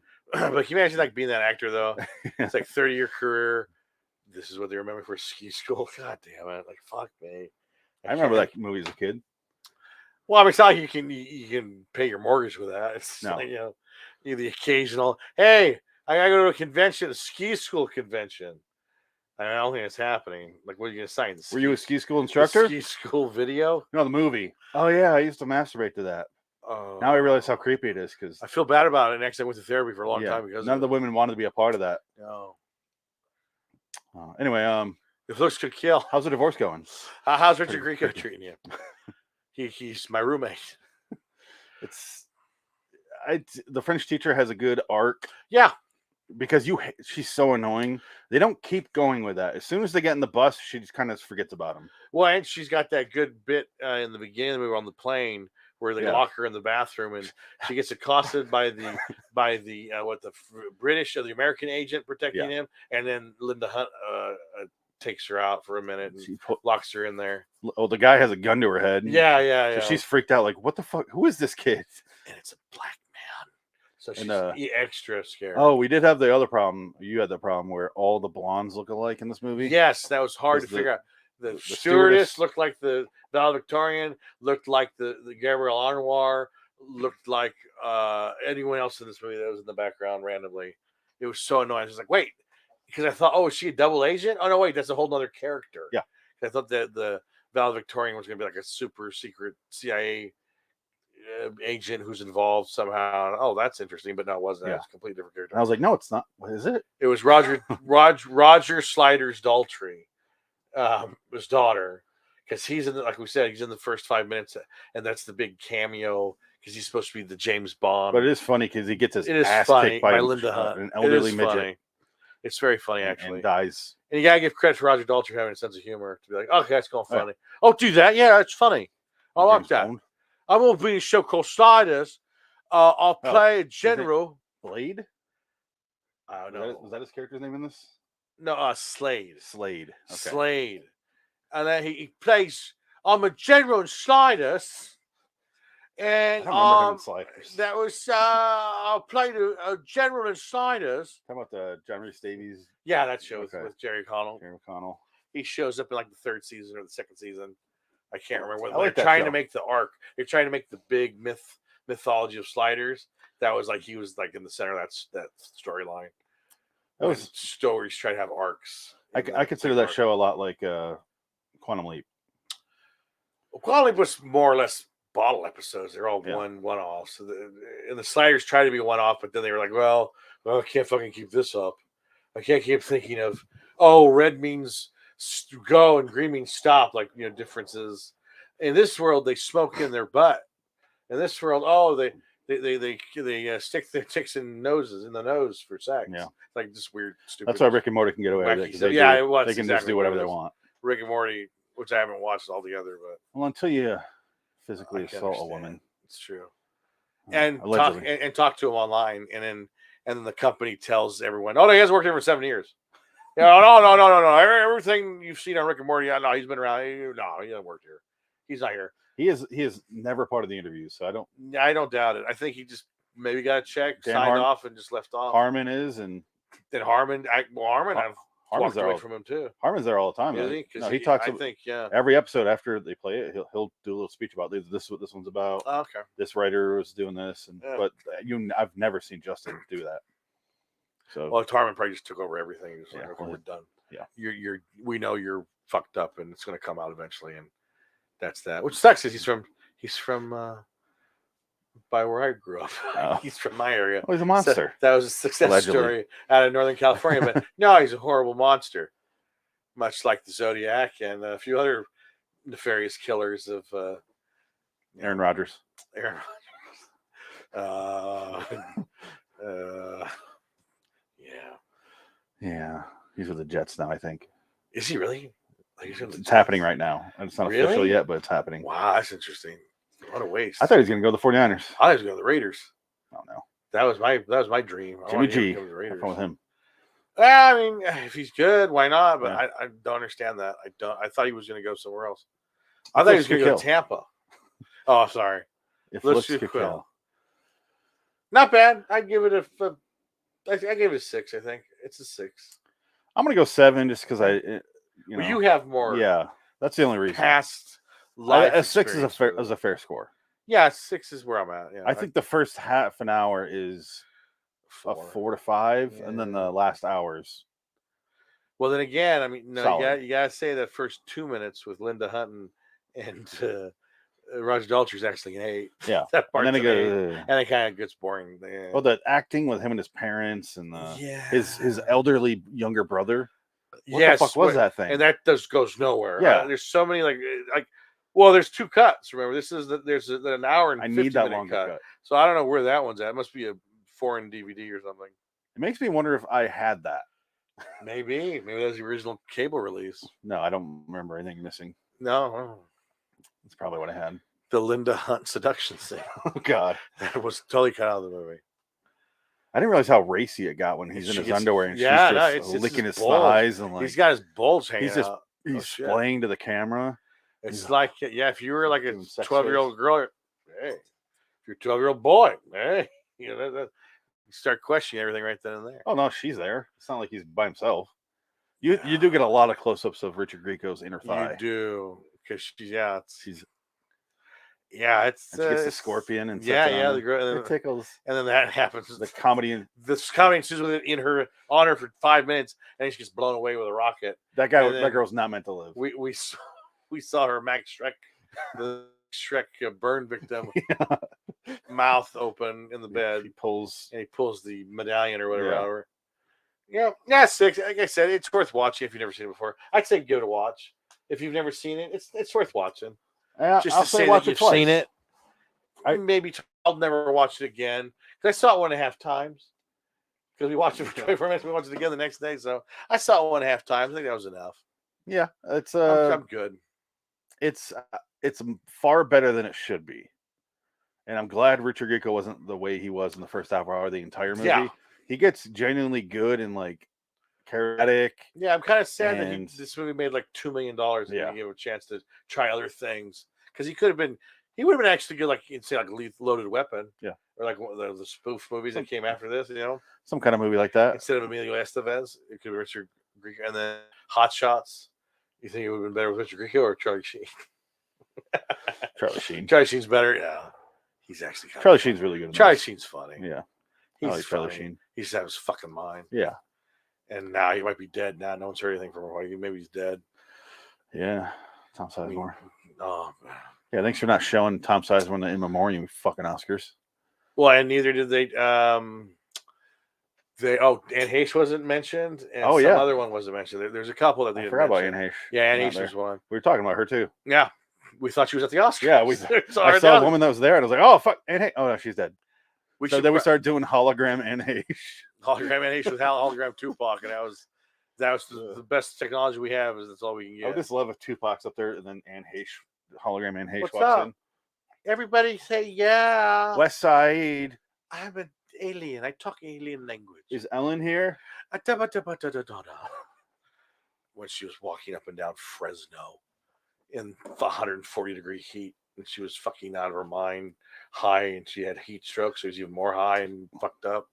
But can you imagine like being that actor though? It's like 30-year career. This is what they remember for Ski School. God damn it! Like fuck me. I remember can't- that movie as a kid. Well, I mean, it's not like you can pay your mortgage with that. It's No. like, the occasional. Hey, I gotta go to a convention, a ski school convention. I don't think it's happening. Like, what are you gonna sign? Were you a ski school the instructor? ski school video? No, the movie. Oh yeah, I used to masturbate to that. Now I realize how creepy it is because I feel bad about it. Next, I went to therapy for a long time because none of the women wanted to be a part of that. No. Anyway, If looks could kill. how's the divorce going? How's Richard Pretty Grieco creepy. treating you? He's my roommate. The French teacher has a good arc Yeah. because she's so annoying. They don't keep going with that. As soon as they get in the bus, she just kind of forgets about him. Well, and she's got that good bit in the beginning of the movie on the plane where they Yeah. lock her in the bathroom and she gets accosted by the British or the American agent protecting him, and then Linda Hunt takes her out for a minute and locks her in there. Oh, the guy has a gun to her head. Yeah. So she's freaked out. Like, what the fuck? Who is this kid? And it's a black man, so she's And, extra scared. Oh, we did have the other problem. You had the problem where all the blondes look alike in this movie. yes, that was hard to Was figure out. The stewardess- stewardess looked like the valedictorian, looked like the Gabrielle Anwar, looked like anyone else in this movie that was in the background randomly. It was so annoying. I was like, wait, because I thought, oh, is she a double agent? Oh no, wait, that's a whole nother character. Yeah. I thought that the valedictorian was going to be like a super secret CIA agent who's involved somehow. Oh, that's interesting, but no, it wasn't. Yeah. It was a completely different character. And I was like, no, it's not. What is it? It was Roger Sliders Daltrey, his daughter, because he's in like we said, he's in the first 5 minutes, and that's the big cameo because he's supposed to be the James Bond. But it is funny because he gets his It is ass funny kicked by by Linda Hunt. an It elderly is midget funny. It's very funny and actually, dies. and you gotta give credit to Roger Daltrey having a sense of humor to be like, okay, that's going Oh, yeah. funny. Oh, do that, yeah, it's funny. I like James that. Bond. I'm gonna be in a show called Sliders. I'll Oh, play a general. Blade. I don't Was know. was that his character's name in this? No, Slade. Slade. Okay. Slade. And then he plays, I'm a general in Sliders. I And don't remember him in Sliders. that was, I played a general in Sliders. How about the John Rhys Davies, Yeah, that show Okay. with Jerry Connell. Jerry McConnell? He shows up in like the third season or the second season. I can't remember. I like They're that trying show. to make the arc. They're trying to make the big mythology of Sliders. That was like he was like in the center of that storyline. That When was. stories try to have arcs. I consider that show a lot like Quantum Leap. Quality was more or less bottle episodes. They're all Yeah. one-offs. So and the Sliders try to be one-off, but then they were like, well, I can't fucking keep this up. I can't keep thinking of, oh, red means go and green means stop, like, differences. In this world, they smoke in their butt. In this world, oh, they stick their ticks in the nose for sex. Yeah. It's like just weird, stupid. That's why Rick and Morty can get away with it. wacky 'cause stuff. They Yeah, do- it was They can just exactly do what it whatever they is. want. Rick and Morty, which I haven't watched altogether, but Well, until you I physically can assault a understand. woman. It's true. uh, And talk allegedly. and talk to him online, and then the company tells everyone, "Oh, no, he has worked here for 7 years." Yeah, no. Everything you've seen on Rick and Morty, no, he's been around. No, he hasn't worked here. He's not here. He is never part of the interviews, so I don't doubt it. I think he just maybe got a check, Dan signed off, and just left off. Harmon is, and Then Harmon, I've Harmon's walked there away all, from him too. Harmon's there all the time. Is though. he? 'Cause No, he talks I about think, yeah. every episode after they play it. He'll do a little speech about this is what this one's about. Oh, okay. This writer was doing this, and Yeah. but I've never seen Justin do that. So Well, Harmon probably just took over everything. He's like, Yeah, okay, well, we're done. yeah. We know you're fucked up, and it's going to come out eventually, and that's that. Which sucks because he's from by where I grew up. Oh. He's from my area. Oh, he's a So monster. that was a success Allegedly. story out of Northern California, but no, he's a horrible monster, much like the Zodiac and a few other nefarious killers of Aaron Rodgers. Aaron Rodgers. Yeah. Yeah, he's with the Jets now. I think Is he really? Like, he's gonna- it's happening right now. And it's not official Really? yet, but it's happening. Wow, that's interesting. What a waste. I thought he was going to go to the 49ers. I was going to the Raiders. I don't know. That was my dream. I Jimmy wanted him G. to come to the Have Raiders. fun with him. I mean, if he's good, why not? But Yeah. I don't understand that. I thought he was going to go somewhere else. If I thought he was looks going to could go to Tampa. Oh, sorry. If Let's looks do could Quill. kill. Not bad. I'd give it I gave it a 6. I think it's a 6. I'm going to go 7 just because Well, you have more yeah, that's the only reason. past life. A 6 is experience with a it. fair score. Yeah, 6 is where I'm at. Yeah, I think the first half an hour is a 4 to 5, and then Yeah. the last hours. Well, then again, I mean, no, Solid. you got to say that first 2 minutes with Linda Hutton and Roger Daltrey is actually an 8. Yeah, That part's and then it an 8. goes. And it kind of gets boring. Yeah. Well, the acting with him and his parents and yeah. his elderly younger brother. What Yes, the fuck was what- that thing? And that goes nowhere. Yeah. There's so many like. Well, there's 2 cuts. Remember, there's an hour and I 50 need that minute longer cut. cut. So I don't know where that one's at. It must be a foreign DVD or something. It makes me wonder if I had that. Maybe that was the original cable release. No, I don't remember anything missing. No, That's probably what I had. the Linda Hunt seduction scene Oh God, that was totally cut out of the movie. I didn't realize how racy it got when he's in She his gets- underwear and yeah, she's no, just it's licking his his balls. thighs and like He's got his bulge hanging he's just- out. he's shit. playing to the camera. It's he's like, yeah, if you were like a doing sex 12-year-old girl, hey, if you're a 12-year-old boy, hey, you know, you start questioning everything right then and there. Oh no, she's there. It's not like he's by himself. You do get a lot of close-ups of Richard Grieco's inner thigh. You do, because she's it's She's it's and she gets the it's- scorpion and yeah, sets it yeah, on the him. girl, It tickles. and then that happens. The comedy. This comedy ensues with it in her on her for 5 minutes, and then she gets blown away with a rocket. That guy, and that then- girl's not meant to live. We saw her Max Shrek, the Shrek burn victim, mouth open in the bed, He pulls. and he pulls the medallion or whatever Yeah. out of her. Yeah, 6. Like I said, it's worth watching if you've never seen it before. I'd say give it a watch. If you've never seen it, it's worth watching. Just I'll to say say watch that it you've seen twice. it, maybe I'll never watch it again because I saw it 1.5 times. Because we watched it for 24 minutes, we watched it again the next day. So I saw it 1.5 times. I think that was enough. Yeah, it's I'm good. it's far better than it should be, and I'm glad Richard Grieco wasn't the way he was in the first half hour of the entire movie. Yeah. He gets genuinely good and like charismatic. Yeah, I'm kind of sad that And- this movie made like $2 million and Yeah. didn't give him a chance to try other things because he would have been actually good, like say like Loaded Weapon, Yeah. or like one of the spoof movies that came after this, Some kind of movie like that. instead of Emilio Estevez, it could be Richard Grieco, and then Hot Shots. You think it would have been better with Richard Grieco or Charlie Sheen? Charlie Sheen. Charlie Sheen's better. Yeah, he's actually kind Charlie of Sheen's really good. in Charlie this. Sheen's funny. Yeah, He's I like Charlie funny. Sheen. He just has his fucking mind. Yeah, And now he might be dead. Now no one's heard anything from him. Maybe he's dead. yeah. Tom I mean, Sizemore. oh, Yeah, thanks for not showing Tom Sizemore in memoriam, you fucking Oscars. well, and neither did they. Anne Heche wasn't mentioned, and Oh, some yeah. other one wasn't mentioned. There's a couple that they I didn't forgot about mention. Anne Heche. Yeah, Anne Not Heche there. was one. We were talking about her too. Yeah, we thought she was at the Oscars. Yeah, we. saw I her saw down. a woman that was there, and I was like, "Oh fuck, Anne Heche." Oh no, she's dead. We So should then we started doing hologram Anne Heche. hologram Anne Heche with hologram Tupac, and that was the best technology we have. Is that's all we can I get. would just love if Tupac's up there and then Anne Heche, hologram Anne Heche What's walks up? in. Everybody say yeah. West Side. I'm an alien. I talk alien language. Is Ellen here? When she was walking up and down Fresno in the 140-degree heat, and she was fucking out of her mind, high, and she had heat stroke, so she was even more high and fucked up.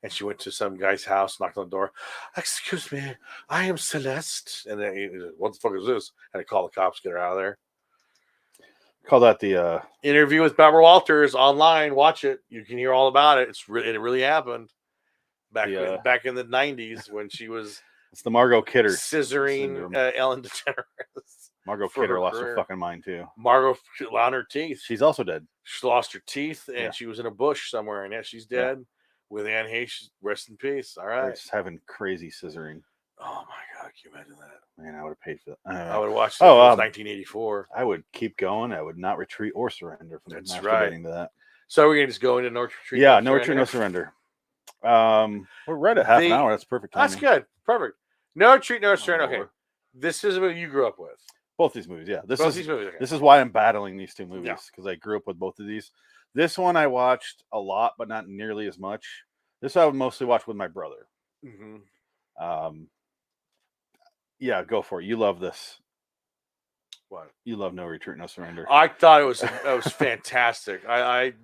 And she went to some guy's house, knocked on the door. Excuse me, I am Celeste. And then he said, what the fuck is this? And I called the cops, get her out of there. Call that the Interview with Barbara Walters online. Watch it. You can hear all about it. It really happened back in the 90s when she was it's the Margot Kidder scissoring syndrome. Ellen DeGeneres. Margot for Kidder her lost career. her fucking mind too. Margot lost her teeth. She's also dead. She lost her teeth, and Yeah. she was in a bush somewhere, and yeah, she's dead. With Anne Heche, rest in peace. All They're right. just having crazy scissoring. Oh my God, can you imagine that? Man, I would have paid for that. I would have watched it. Oh, It was 1984. I would keep going. I would not retreat or surrender from That's masturbating right. to that. So we're gonna just go into No Retreat. Yeah, no retreat, no surrender. We're right at half an hour. That's perfect timing. That's good. Perfect. No Retreat, no surrender. Okay. Lord. This is a movie you grew up with. Both these movies, yeah. Both these movies. Okay. This is why I'm battling these two movies Yeah. because I grew up with both of these. This one I watched a lot, but not nearly as much. This I would mostly watch with my brother. Mm-hmm. Yeah, go for it. You love this. What? You love No Retreat, No Surrender. I thought it was fantastic.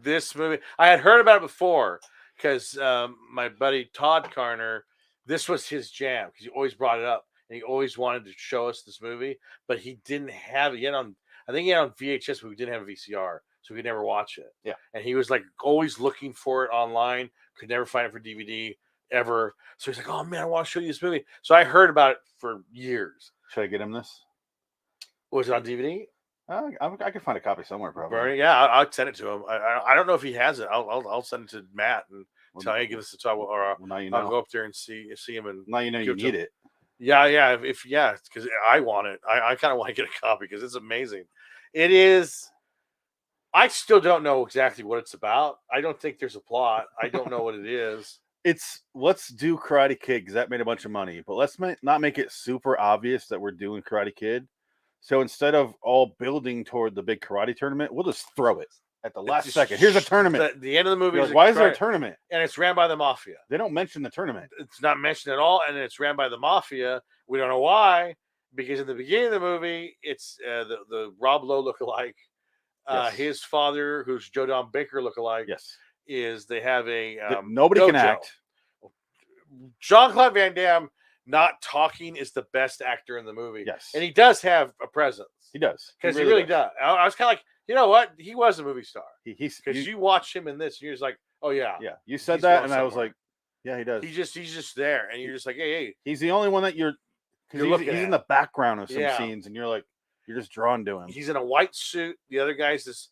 This movie I had heard about it before because my buddy Todd Carner, this was his jam because he always brought it up and he always wanted to show us this movie, but he didn't have it yet on. I think he had it on VHS, but we didn't have a VCR, so we could never watch it. Yeah, and he was like always looking for it online, could never find it for DVD ever. So he's like, "Oh man, I want to show you this movie." So I heard about it for years. Should I get him this? Was it on DVD? I can find a copy somewhere, probably. Bernie? Yeah, I'll send it to him. I don't know if he has it. I'll send it to Matt and tell you give us a talk, or Well, now you I'll know. go up there and see him. And Now you know you give it to need him. it. Yeah, because I want it. I kind of want to get a copy because it's amazing. It is. I still don't know exactly what it's about. I don't think there's a plot. I don't know what it is. Let's do Karate Kid because that made a bunch of money, but let's not make it super obvious that we're doing Karate Kid. So instead of all building toward the big karate tournament, we'll just throw it at the last second. Here's a tournament. The end of the movie. You're Is like, why is there a tournament? And it's ran by the mafia. They don't mention the tournament. It's not mentioned at all, and it's ran by the mafia. We don't know why, because in the beginning of the movie, it's the Rob Lowe lookalike. Yes. His father, who's Joe Don Baker lookalike, Yes. is they have a nobody dojo. can act. Jean-Claude Van Damme not talking is the best actor in the movie. Yes. And he does have a presence. He does. Because he really does. I was kind of like, you know what? He was a movie star. He's Because you watch him in this, and you're just like, oh yeah. Yeah. You said He's that, going and I was somewhere. like, yeah, he does. He's just there, and you're just like, hey. He's the only one that you're looking he's at. in the background of some Yeah. scenes, and you're like, you're just drawn to him. He's in a white suit. The other guy's this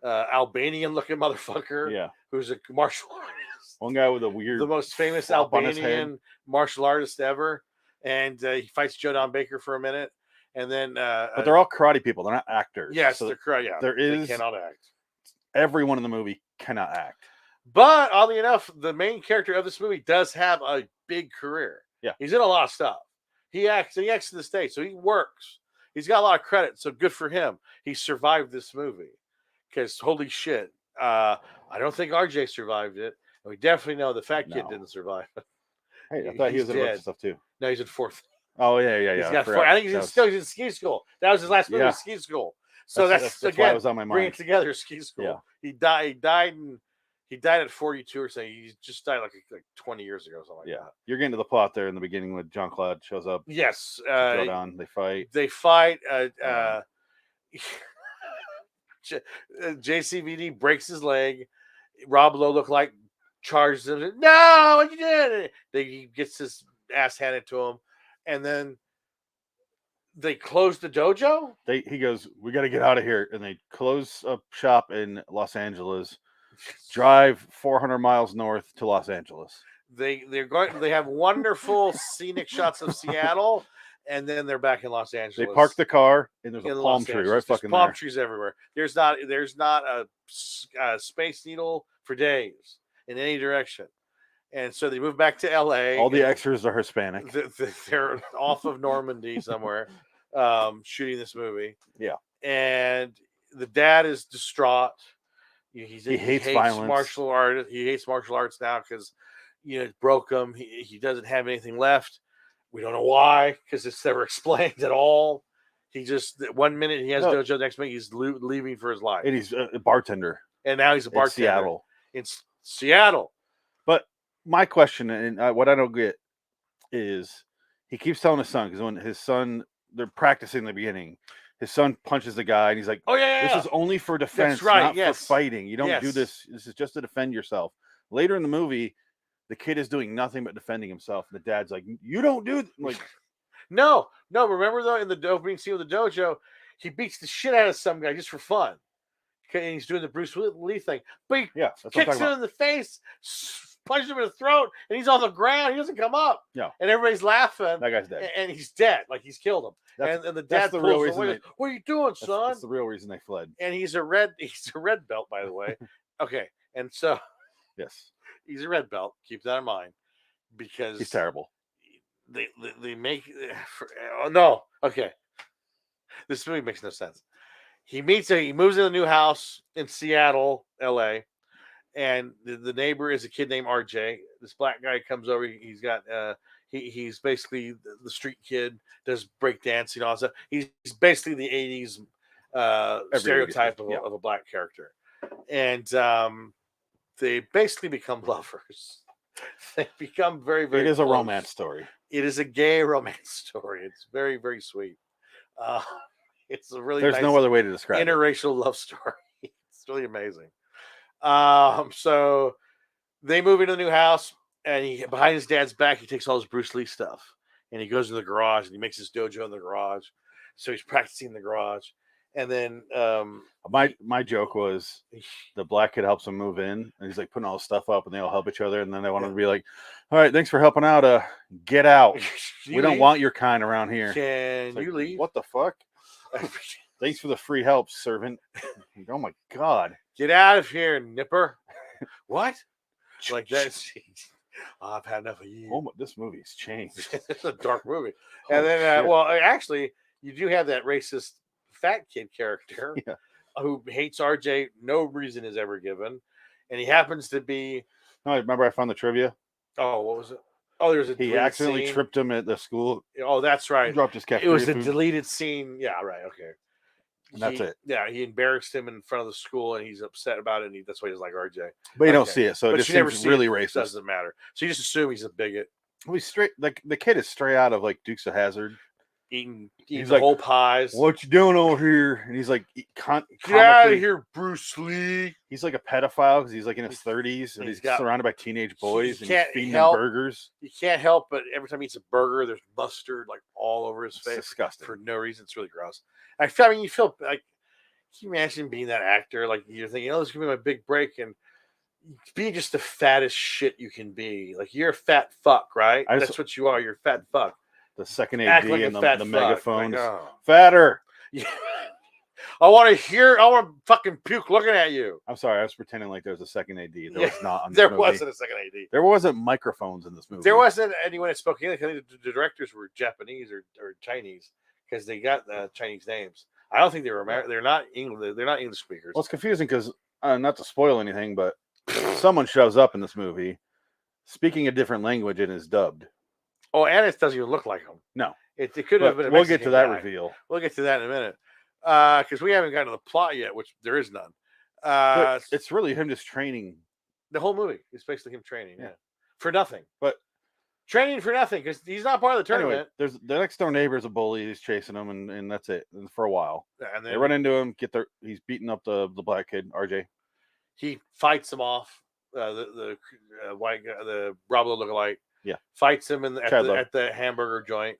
Albanian looking motherfucker. Yeah. Who's a martial artist. One guy with a weird, The most famous flop on his head. Albanian martial artist ever. And he fights Joe Don Baker for a minute. And then but they're all karate people. They're not actors. yes, So they're correct. Yeah. there They is cannot act. everyone in the movie cannot act. But oddly enough, the main character of this movie does have a big career. Yeah. He's in a lot of stuff. He acts in the States, so he works. He's got a lot of credit, so good for him. He survived this movie. Because holy shit. I don't think RJ survived it. And we definitely know the fat kid No. didn't survive it. Hey, I thought he He's was in a bunch dead. of stuff too. No, he's in fourth. Oh yeah. He's I got four. forgot. I think he's That in, was- still he's in ski school. That was his last movie, Yeah. ski school. So that's why it again was on my bring mind. it together. Ski school. Yeah. He died at 42 or something. He just died like 20 years ago, something like Yeah, that. you're getting to the plot there in the beginning when John Claude shows up. Yes. Go down. They fight. They fight. JCVD breaks his leg. Rob Lowe look like charges him. No, what you did? He gets his ass handed to him, and then they close the dojo. He goes, "We got to get out of here," and they close up shop in Los Angeles. Drive 400 miles north to Los Angeles. They're going. They have wonderful scenic shots of Seattle, and then they're back in Los Angeles. They park the car, and there's a in palm Los tree Angeles. right There's fucking palm there. trees everywhere. There's not a Space Needle for days in any direction, and so they move back to L.A. All the extras are Hispanic. They're off of Normandy somewhere, shooting this movie. Yeah, and the dad is distraught. He hates violence. martial art. He hates martial arts now because it broke him. He doesn't have anything left. We don't know why because it's never explained at all. He just 1 minute he has No. dojo, next minute he's leaving for his life, And he's a bartender and now he's a in bartender Seattle. in Seattle. But my question, and what I don't get, is he keeps telling his son, because when his son, they're practicing in the beginning, his son punches the guy, and he's like, Oh yeah, "This is only for defense, right, not yes. for fighting. You don't do Yes. this. This is just to defend yourself." Later in the movie, the kid is doing nothing but defending himself, and the dad's like, "You don't do like." No. Remember though, in the opening scene of the dojo, he beats the shit out of some guy just for fun, and he's doing the Bruce Lee thing, but he Yeah, that's what I'm kicks talking him about. in the face, punches him in the throat, and he's on the ground. He doesn't come up. Yeah. And everybody's laughing, That guy's dead. and he's dead, like he's killed him. That's, And the that's dad the pulls real him reason. away. They, Goes, what are you doing, son? that's the real reason they fled. And he's a red belt, by the way. Okay, and so Yes, he's a red belt. Keep that in mind, because he's terrible. they make oh no, okay, this movie makes no sense. He moves in a new house in Seattle, LA, and the neighbor is a kid named RJ. This black guy comes over. He's got he's basically the street kid, does break dancing, all that stuff. He's basically the 80s stereotype of a black character, and they basically become lovers. They become very, very. It is a close. romance story. It is a gay romance story. It's very, very sweet. It's a really There's nice no other way to describe it. interracial love story. It's really amazing. So they move into the new house, and he behind his dad's back, he takes all his Bruce Lee stuff, and he goes to the garage, and he makes his dojo in the garage. So he's practicing in the garage, and then My joke was the black kid helps him move in, and he's like putting all his stuff up, and they all help each other, and then they want him to be like, "All right, thanks for helping out. Get out. We don't want your kind around here." Can It's like, you leave? What the fuck? Thanks for the free help, servant. Oh my god. Get out of here, nipper. What? Like that? I've had enough of you. Oh my, this movie's changed. It's a dark movie. Oh, And then, shit. well, actually, you do have that racist fat kid character Yeah. who hates RJ. No reason is ever given, and he happens to be. No, remember I found the trivia. Oh, what was it? Oh, there's a. He deleted accidentally scene. tripped him at the school. Oh, that's right. Dropped his It cafeteria was a food, deleted scene. Yeah, right. Okay. and that's it. Yeah, he embarrassed him in front of the school, and he's upset about it. And that's why he doesn't like RJ. But you don't Okay. see it, so it But just you never seems see really it. racist. Doesn't matter. So you just assume he's a bigot, We straight like the kid is straight out of like Dukes of Hazzard. eating He's the like, whole pies. What you doing over here? And he's like, Get out comically- of here, Bruce Lee. He's like a pedophile because he's like in his 30s and he's he's got- surrounded by teenage boys and he's can't feeding help- them burgers. You can't help but every time he eats a burger, there's mustard like all over his It's face disgusting. for no reason. It's really gross. I mean, you feel like, can you imagine being that actor? Like you're thinking, oh, this is gonna be my big break, and being just the fattest shit you can be. Like you're a fat fuck, right? I just- That's what you are. You're a fat fuck. The second Act AD like a and fat the fuck. megaphones. Like, oh. Fatter. Yeah. I want to fucking puke looking at you. I'm sorry, I was pretending like there was a second AD. There Yeah, was not on this There movie. wasn't a second AD. There wasn't microphones in this movie. There wasn't anyone that spoke English. I think the directors were Japanese or Chinese because they got Chinese names. I don't think they were American. They're not English. They're not English speakers. Well, it's confusing because, not to spoil anything, but someone shows up in this movie speaking a different language and is dubbed. Oh, and it doesn't even look like them. No. It could have But been. A we'll get Mexican to that guy. reveal. We'll get to that in a minute because we haven't gotten to the plot yet, which there is none. But it's really him just training. The whole movie is basically him training, Yeah. for nothing. But Training for nothing because he's not part of the anyway, tournament. there's the next door neighbor is a bully. He's chasing him, and that's it. And for a while, And they then run into him. He's beating up the black kid, RJ. he fights him off. The white guy, the Bravo lookalike, Yeah. fights him Chad Lowe. at the hamburger joint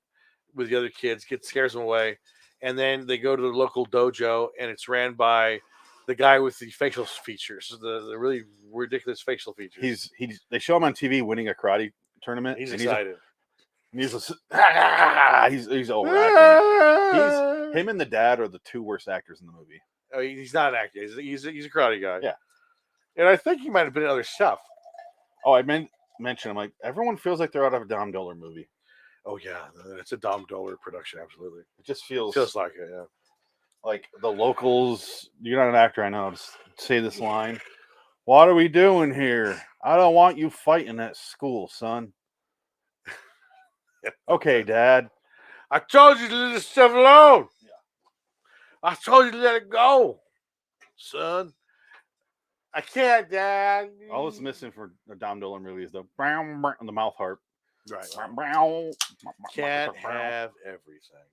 with the other kids. Scares him away, and then they go to the local dojo, and it's ran by the guy with the facial features, the really ridiculous facial features. They show him on TV winning a karate tournament. He's and excited. He's overacting. Him and the dad are the two worst actors in the movie. Oh, he's not an actor. He's a karate guy. Yeah. And I think he might have been in other stuff. Oh, I mention. I'm like, everyone feels like they're out of a Dom Doller movie. Oh yeah, it's a Dom Doller production. Absolutely, It just feels like it. Yeah. like the locals. You're not an actor, I know. Just say this line. What are we doing here? I don't want you fighting at school, son. Okay, Dad. I told you to leave this stuff alone. I told you to let it go, son. I can't, Dad. All it's missing for a Dom Dolan movie is the brown on the mouth harp. Right. Can't Can't have everything.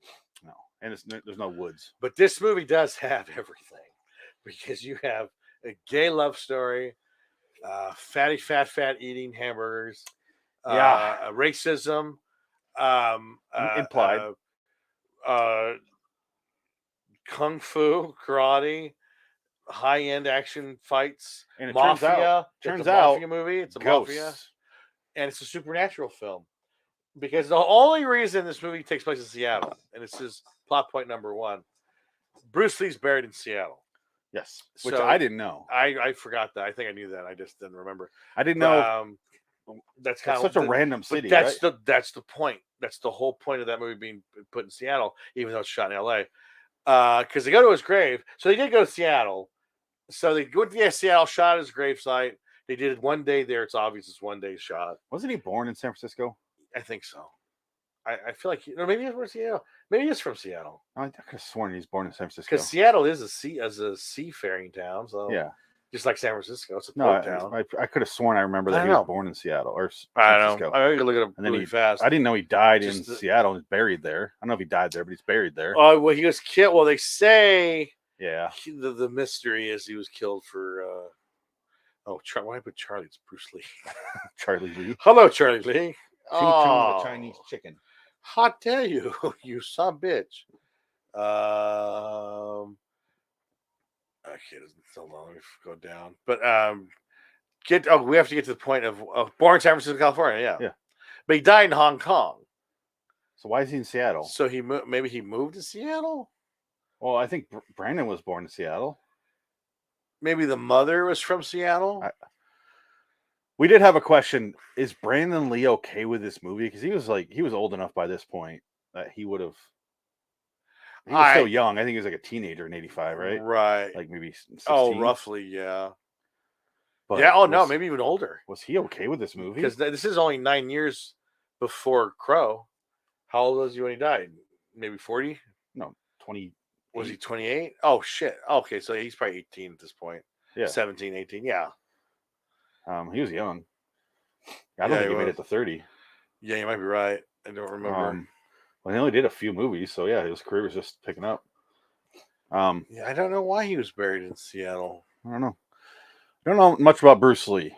no, and there's no woods. But this movie does have everything because you have a gay love story, fatty, fat eating hamburgers, racism, Implied. kung fu, karate, high end action fights, And it mafia. turns it's a out, mafia movie. It's a ghosts. mafia, and it's a supernatural film. Because the only reason this movie takes place in Seattle, and this is plot point number one, Bruce Lee's buried in Seattle. Yes, which So, I didn't know. I forgot that. I think I knew that. I just didn't remember. I didn't know. That's kind It's of such a random city. That's right? that's the point. That's the whole point of that movie being put in Seattle, even though it's shot in L.A. Because they go to his grave. So they did go to Seattle. So they went to Seattle, shot his gravesite. They did it one day there. It's obvious it's one day shot. Wasn't he born in San Francisco? I think so. I feel like maybe he's from Seattle. Maybe he's from Seattle. I could have sworn he's born in San Francisco. Because Seattle is a seafaring town. So Yeah. just like San Francisco, it's a No, port town. I could have sworn I remember that I he know. was born in Seattle or San I know. Francisco. I can look at him And then really fast. I didn't know he died Just in Seattle and is buried there. I don't know if he died there, but he's buried there. Oh, well, he was killed. Well, they say Yeah. the mystery is he was killed for. Why put Charlie? It's Bruce Lee. Charlie Lee. Hello, Charlie Lee. Ching Chong, Oh, the Chinese chicken. how dare you, you son of a bitch. Okay, it's so long. Let me go down. But we have to get to the point of born in San Francisco, California. Yeah. Yeah. But he died in Hong Kong. So why is he in Seattle? So maybe he moved to Seattle. Well, I think Brandon was born in Seattle. Maybe the mother was from Seattle. We did have a question. Is Brandon Lee okay with this movie? Because he was old enough by this point that he would have. He was so young. I think he was like a teenager in '85, right? Right. Like maybe 16. Oh, roughly, yeah. But Yeah. Oh, no, maybe even older. Was he okay with this movie? Because this is only 9 years before Crow. How old was he when he died? Maybe 40? No, 20. Was he 28? Oh, shit. Okay, so he's probably 18 at this point. Yeah. 17, 18. Yeah. He was young. I don't think he made it to 30. Yeah, you might be right. I don't remember. Well, he only did a few movies, so yeah, his career was just picking up. Yeah, I don't know why he was buried in Seattle. I don't know. I don't know much about Bruce Lee.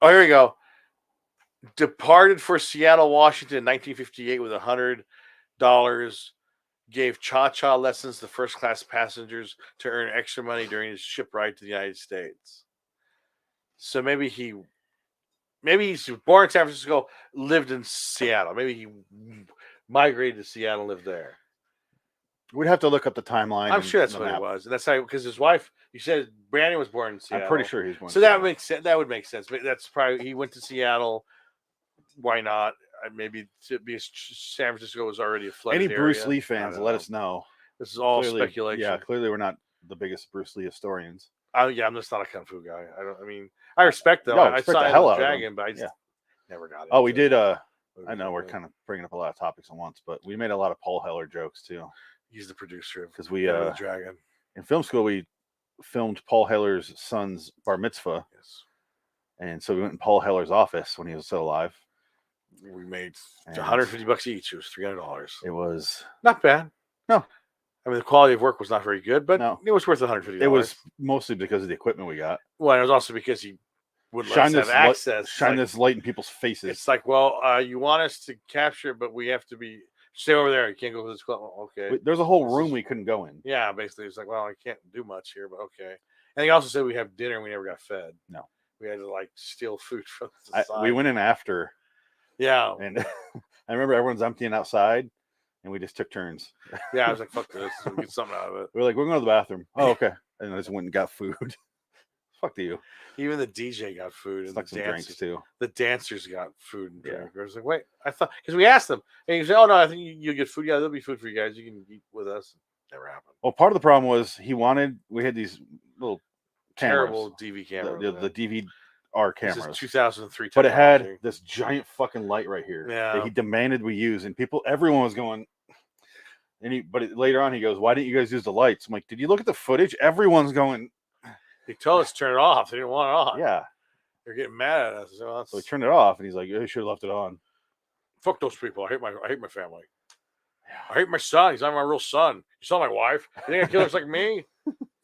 Oh, here we go. Departed for Seattle, Washington in 1958 with $100. Gave cha-cha lessons to first-class passengers to earn extra money during his ship ride to the United States. So maybe he's born in San Francisco, lived in Seattle. Maybe he migrated to Seattle and lived there. We'd have to look up the timeline. I'm sure that's what it was. And that's how, because his wife, you said Brandon was born in Seattle. I'm pretty sure he was born So in that Seattle. makes sense. That would make sense. But that's probably, he went to Seattle. Why not? Maybe because San Francisco was already a flooded Any area. Bruce Lee I fans, don't let know. us know. This is all Clearly- speculation. Yeah, clearly we're not the biggest Bruce Lee historians. I'm just not a kung fu guy. I respect them. No, I respect saw the Enter hell the out of them. Dragon, but I just Yeah. never got it. Oh, we did. I know we're kind of bringing up a lot of topics at once, but we made a lot of Paul Heller jokes too. He's the producer of Because we Enter the Dragon. in film school we filmed Paul Heller's son's bar mitzvah, Yes. and so we went in Paul Heller's office when he was still alive. We made And $150 each. It was $300. It was Not bad. No. I mean, the quality of work was not very good, but No. it was worth $150. it was mostly because of the equipment we got. Well, and it was also because he would let Shine us this have light- access. Shine this light in people's faces. It's like, well, you want us to capture it, but we have to stay over there. You can't go to this club. Okay. There's a whole room we couldn't go in. Yeah, basically, it's like, well, I can't do much here, but okay. And he also said we have dinner and we never got fed. No. We had to like steal food from the side. We went in after, Yeah. and I remember everyone's emptying outside, and we just took turns. Yeah, I was like, fuck this. We'll get something out of it. We were like, we're going to the bathroom. Oh, okay. And I just went and got food. Fuck you. Even the DJ got food and Stuck some drinks too. the dancers got food and Yeah. drink. I was like, wait, I thought, because we asked them, and he said, oh, no, I think you get food. Yeah, there'll be food for you guys. You can eat with us. Never happened. Well, part of the problem was we had these little Terrible cameras, DV camera. the DVR This cameras. is 2003 But it had technology. this giant fucking light right here Yeah. that he demanded we use, and everyone was going, But later on, he goes, "Why didn't you guys use the lights?" I'm like, "Did you look at the footage? Everyone's going, They told us to turn it off. They didn't want it on. yeah." They're getting mad at us. So So we turned it off, and he's like, "You should have left it on." fuck those people. I hate my family. I hate my son. He's not my real son. You saw my wife. You think a killer's like me?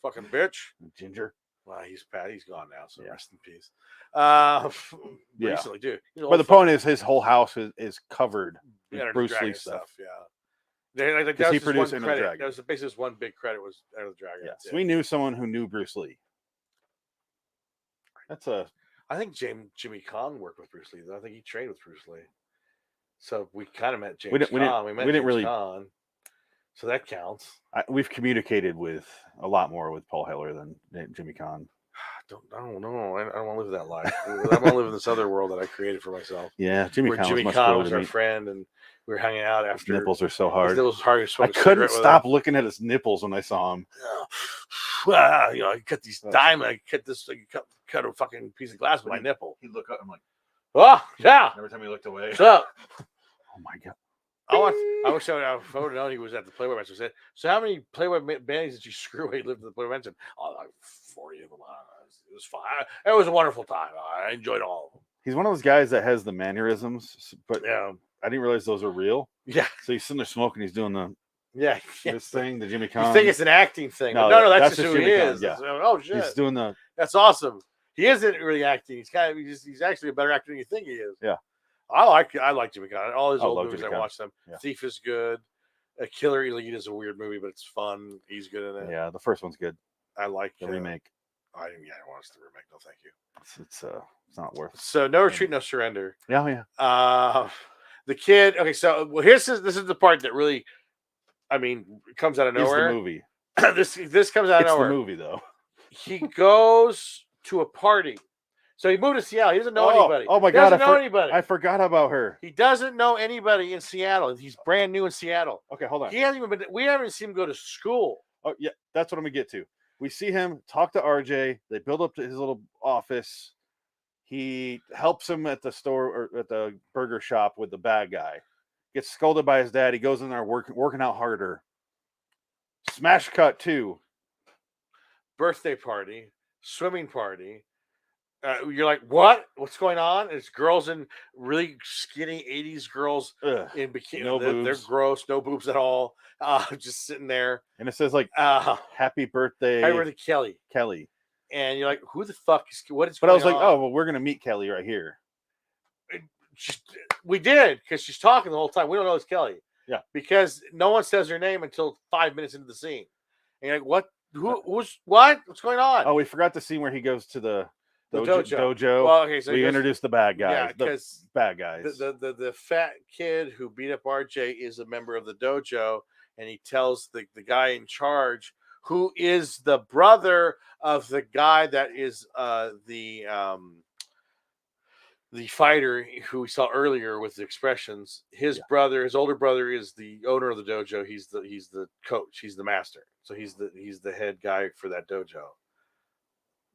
Fucking bitch. Ginger. Well, he's gone now, so Yeah. rest in peace. Yeah. Recently, dude. But the point is, his whole house is covered with Enter the Bruce Dragon Lee stuff. Yeah. That Because was he his produced one Enter the credit. Dragon. That was basically his one big credit was Enter the Dragon. Yeah. That's So it. we knew someone who knew Bruce Lee. That's a I think Jimmy Kahn worked with Bruce Lee. Though. I think he trained with Bruce Lee. So we kind of met James Kahn. We met didn't James really- Kahn. So that counts. we've communicated with a lot more with Paul Heller than Jimmy Kahn. I don't know. I don't want to live that life. I want to live in this other world that I created for myself. Yeah, Jimmy Where Kahn Jimmy was much Kahn cooler was to our me. friend, and we were hanging out His after. nipples are so His hard. nipples hard. I couldn't stop looking at his nipples when I saw him. I cut these diamonds. I cut this. Cut a fucking piece of glass with my nipple. He'd look up. I'm like, Oh yeah. every time he looked away. What's up? Oh my god. I wish I would have known he was at the Playboy Mansion. I said, so how many Playboy bandies did you screw away lived at the Playboy Mansion? Oh, like 40 of them. It was fine. It was a wonderful time. I enjoyed all of them. He's one of those guys that has the mannerisms, but Yeah. I didn't realize those were real. Yeah. So he's sitting there smoking. He's doing Yeah. this thing, the Jimmy You Kahn. think it's an acting thing. No, No, that's that's just just who he Jimmy Kahn, is. yeah. Oh, shit. He's doing the That's awesome. He isn't really acting. He's kind of he's actually a better actor than you think he is. Yeah. I like Jimmy Kahn. All his I old love movies, Jimmy I Kahn. watched them. Yeah. Thief is good. A Killer Elite is a weird movie, but it's fun. He's good in it. yeah. The first one's good. I like The remake. I don't want us to remake. No, thank you. It's not worth. So no retreat, no surrender. Yeah, yeah. The kid. Okay, so this is the part that really, I mean, comes out of It's nowhere. the movie. this comes out of It's the nowhere. movie though. He goes to a party. So he moved to Seattle. He doesn't know anybody. Oh my He god! doesn't know anybody. I forgot about her. He doesn't know anybody in Seattle. He's brand new in Seattle. Okay, hold on. He hasn't even been. We haven't seen him go to school. Oh yeah, that's what I'm gonna get to. We see him talk to RJ. They build up to his little office. He helps him at the store or at the burger shop with the bad guy. Gets scolded by his dad. He goes in there working out harder. Smash cut 2. Birthday party, swimming party. You're like, what? What's going on? It's girls in really skinny 80s girls Ugh. in bikini. No They're boobs. gross, no boobs at all. Just sitting there. And it says like happy birthday, Hi, to Kelly. Kelly. And you're like, who the fuck is what is But I going was like, on? oh well, we're gonna meet Kelly right here. We did because she's talking the whole time. We don't know it's Kelly. Yeah. Because no one says her name until 5 minutes into the scene. And you're like, what? Who's what? What's going on? Oh, we forgot the scene where he goes to the The dojo. Well, okay, so we he goes- introduced the bad guys. Yeah, the because bad guys. the fat kid who beat up RJ is a member of the dojo, and he tells the guy in charge, who is the brother of the guy that is the fighter who we saw earlier with the expressions. His brother, his older brother, is the owner of the dojo. He's the coach. He's the master. So he's the head guy for that dojo.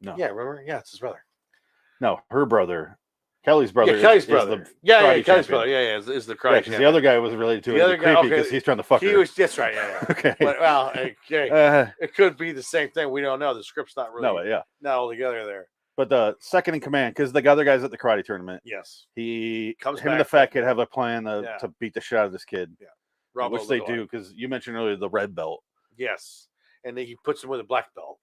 No. Yeah, remember? Yeah, it's his brother. No, her brother. Kelly's brother. Yeah, Kelly's is brother. the Yeah, karate Kelly's champion. brother. Yeah, is the Yeah, karate. because the other guy was related to The it. other guy- Creepy okay, because he's trying to fuck he her. was. That's right. Yeah. Okay. But, well, okay. It could be the same thing. We don't know. The script's not really No, yeah. not all together there. But the second in command, because the other guy's at the karate tournament, Yes. he Comes him and the back. fat kid have a plan Yeah. to beat the shit out of this kid, Rob which they Lowe. do. Because you mentioned earlier the red belt. Yes. And then he puts him with a black belt.